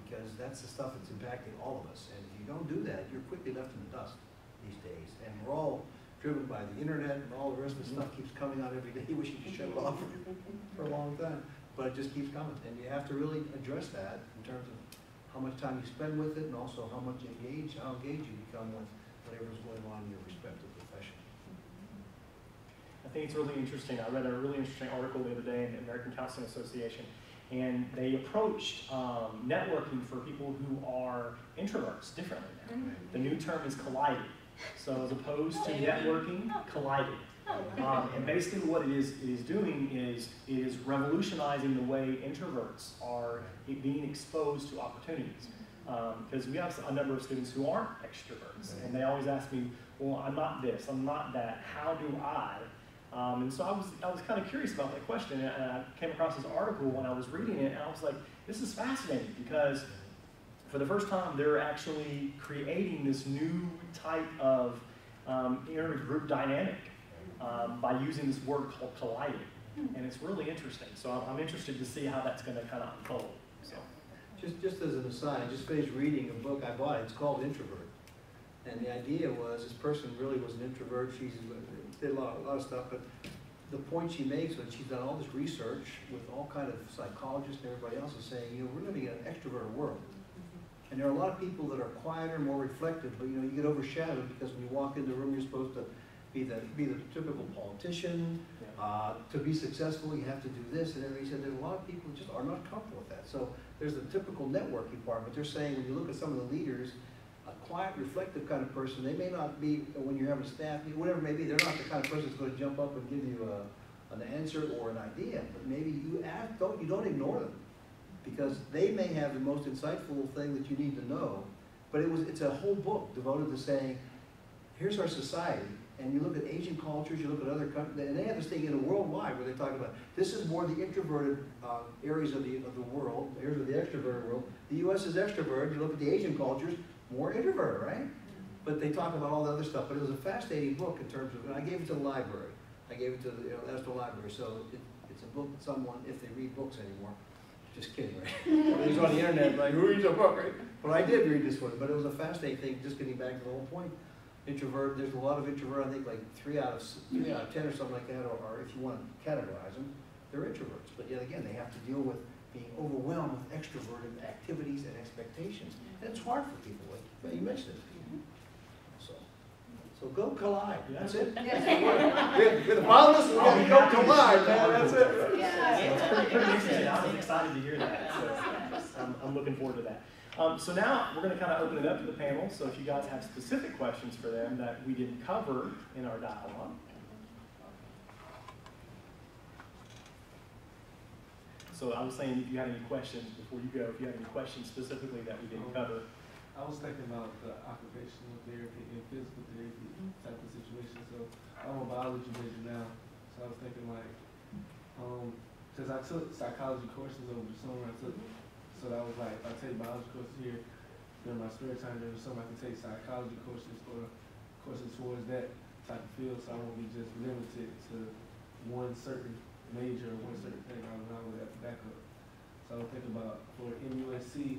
because that's the stuff that's impacting all of us. And if you don't do that, you're quickly left in the dust these days. And we're all driven by the internet, and all the rest of the stuff keeps coming out every day. You wish you could shut it off for a long time, but it just keeps coming. And you have to really address that in terms of how much time you spend with it, and also how engaged you become with whatever's going on in your respective profession. I think it's really interesting. I read a really interesting article the other day in the American Counseling Association, And they approached networking for people who are introverts differently now. The new term is colliding. So as opposed to networking, colliding. And basically what it is doing is it is revolutionizing the way introverts are being exposed to opportunities. Because we have a number of students who aren't extroverts, and they always ask me, well, I'm not this, I'm not that, how do I? And so I was kind of curious about that question, and I came across this article when I was reading it, and I was like, this is fascinating, because for the first time, they're actually creating this new type of intergroup dynamic by using this word called colliding. And it's really interesting. So I'm interested to see how that's going to kind of unfold. So. Just as an aside, I just finished reading a book I bought. It's called Introvert. And the idea was this person really was an introvert. She did a lot of stuff, but the point she makes when she's done all this research with all kind of psychologists and everybody else is saying, you know, we're living in an extroverted world. And there are a lot of people that are quieter, more reflective, but you know, you get overshadowed because when you walk into the room, you're supposed to be the typical politician. To be successful, you have to do this. And he said there's a lot of people who just are not comfortable with that. So there's the typical networking part, but they're saying when you look at some of the leaders, a quiet, reflective kind of person, they may not be, when you're having staff, whatever it may be, they're not the kind of person that's going to jump up and give you an answer or an idea, but maybe you don't ignore them, because they may have the most insightful thing that you need to know. But it's a whole book devoted to saying, here's our society, and you look at Asian cultures, you look at other countries, and they have this thing in a worldwide where they talk about, this is more the introverted areas of the world, here's the extroverted world. The US is extroverted, you look at the Asian cultures, more introverted, right? But they talk about all the other stuff, but it was a fascinating book in terms of, and I gave it to the library. I gave it to the National Library, so it's a book that someone, if they read books anymore, just kidding, right? It was on the internet, like, who reads a book, right? But I did read this one, but it was a fascinating thing, just getting back to the whole point. Introvert, there's a lot of introvert, I think like 3 out of 10 or something like that, or if you want to categorize them, they're introverts. But yet again, they have to deal with being overwhelmed with extroverted activities and expectations. And it's hard for people, like you mentioned it. So go collide, that's it. With the boundless, we got to go collide, man, that's it. Yeah. It's pretty interesting. I was excited to hear that. So I'm looking forward to that. So now we're going to kind of open it up to the panel. So if you guys have specific questions for them that we didn't cover in our dialogue. So I was saying, if you had any questions before you go, if you had any questions specifically that we didn't cover. I was thinking about the occupational therapy and physical therapy type of situation. So I'm a biology major now, so I was thinking like, because I took psychology courses over the summer. So that was like, if I take biology courses here during my spare time, during the summer I can take psychology courses or courses towards that type of field, so I won't be just limited to one certain major or one certain thing. I would have to back up. So I was thinking about for MUSC,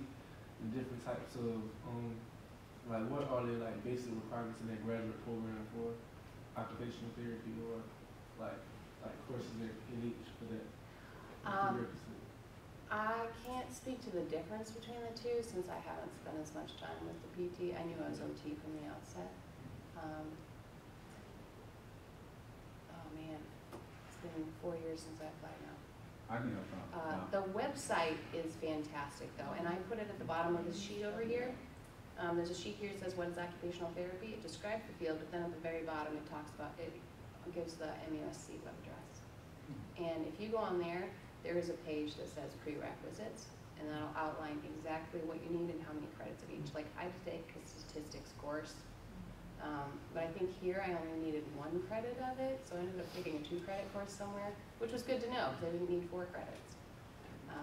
the different types of, like what are their like basic requirements in their graduate program for occupational therapy, or like courses in each for that? I can't speak to the difference between the two since I haven't spent as much time with the PT. I knew I was OT from the outset. Oh man, it's been 4 years since I applied now. I can help out. The website is fantastic though, and I put it at the bottom of the sheet over here. There's a sheet here that says what is occupational therapy. It describes the field, but then at the very bottom it talks about, it gives the MUSC web address. And if you go on there, there is a page that says prerequisites, and that'll outline exactly what you need and how many credits of each. Like I take a statistics course, but I think here I only needed 1 credit of it, so I ended up taking a 2-credit course somewhere, which was good to know because I didn't need 4 credits. I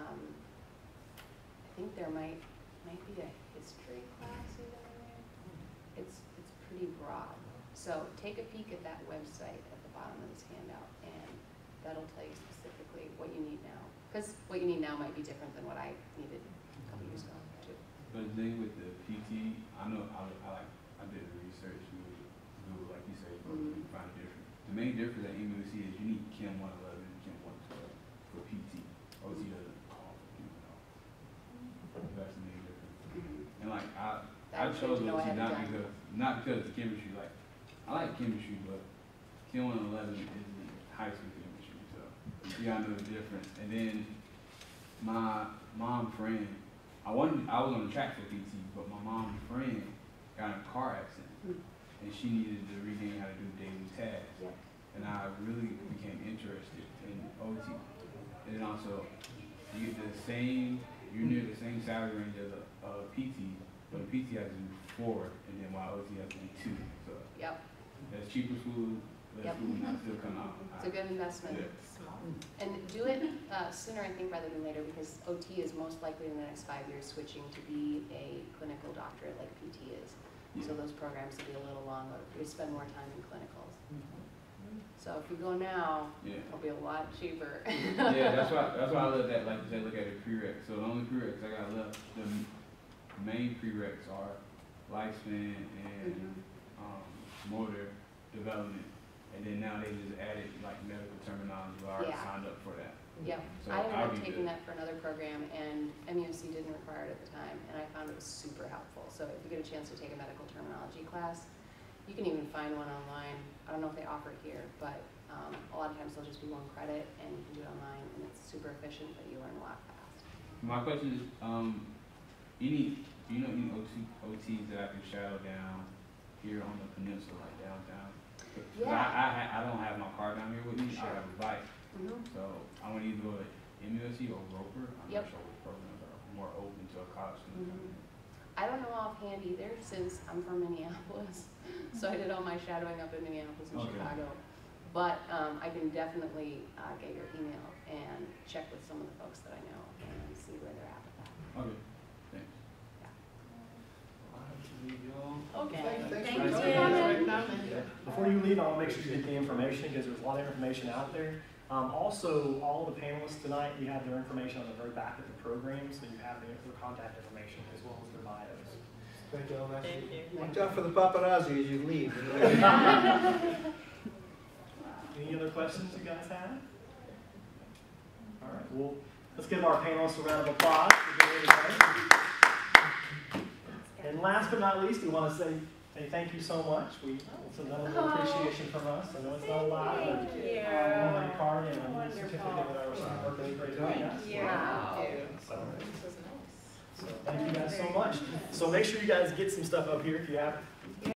think there might be a history class even in there. It's pretty broad. So take a peek at that website at the bottom of this handout, and that'll tell you specifically what you need now. Because what you need now might be different than what I needed a couple years ago too. But the thing with the PT, I know I did the research with Google, like you say, you find a difference. The main difference at MUSC is you need Chem 111 and Chem 112 for PT. OT doesn't call for Chem at all. That's the main difference. And like I chose OT not because of chemistry. Like I like chemistry, but Chem 111 is high school chemistry, so you gotta know the difference. And then my mom friend, I was on the track for PT, but my mom's friend got in a car accident, and she needed to regain how to do daily tasks. Yep. And I really became interested in OT. And then also, you get you're near the same salary range as a PT, but a PT has to do 4, and then while OT has to do 2. So Yep, that's cheaper school, less Yep. school, and I still come out. it's a good investment. Yeah. And do it sooner, I think, rather than later, because OT is most likely in the next 5 years switching to be a clinical doctorate like PT is. So those programs will be a little longer. We spend more time in clinicals. So if you go now, Yeah. it'll be a lot cheaper. Yeah, that's why I love that. Like you said, look at the prereqs. So the only prereqs I got left, the main prereqs are lifespan and motor development. And then now they just added like medical terminology. I already Yeah. signed up for that. Yep, So I ended I'll up be taking good. that for another program, and MUSC didn't require it at the time, and I found it was super helpful. So if you get a chance to take a medical terminology class, you can even find one online. I don't know if they offer it here, but a lot of times they'll just be 1 credit, and you can do it online, and it's super efficient, but you learn a lot fast. My question is, any OTs that I can shadow down here on the peninsula, like downtown? 'Cause Yeah. I don't have my car down here with me. Sure. I have a bike. Mm-hmm. So I want to either go to MUSC or Roper. I'm Yep. not sure which programs are more open to a college student. Mhm. I don't know offhand either, since I'm from Minneapolis, so I did all my shadowing up in Minneapolis and Okay. Chicago. But I can definitely get your email and check with some of the folks that I know and see where they're at with that. Okay, thanks. I have to leave y'all. Okay. Thanks Thank for you. coming. Before you leave, I want to make sure you get the information because there's a lot of information out there. Also, all the panelists tonight, we have their information on the very back of the program, so you have their contact information as well as their bios. Thank y'all. Nice to meet you. Watch out for the paparazzi as you leave. Any other questions you guys have? All right, well, let's give our panelists a round of applause. And last but not least, we want to say thank you so much. It's another little appreciation from us. I know it's not a lot, but Thank you. a card and a certificate that I received for birthday great job, guys. Wow. So thank you guys so much. So make sure you guys get some stuff up here if you have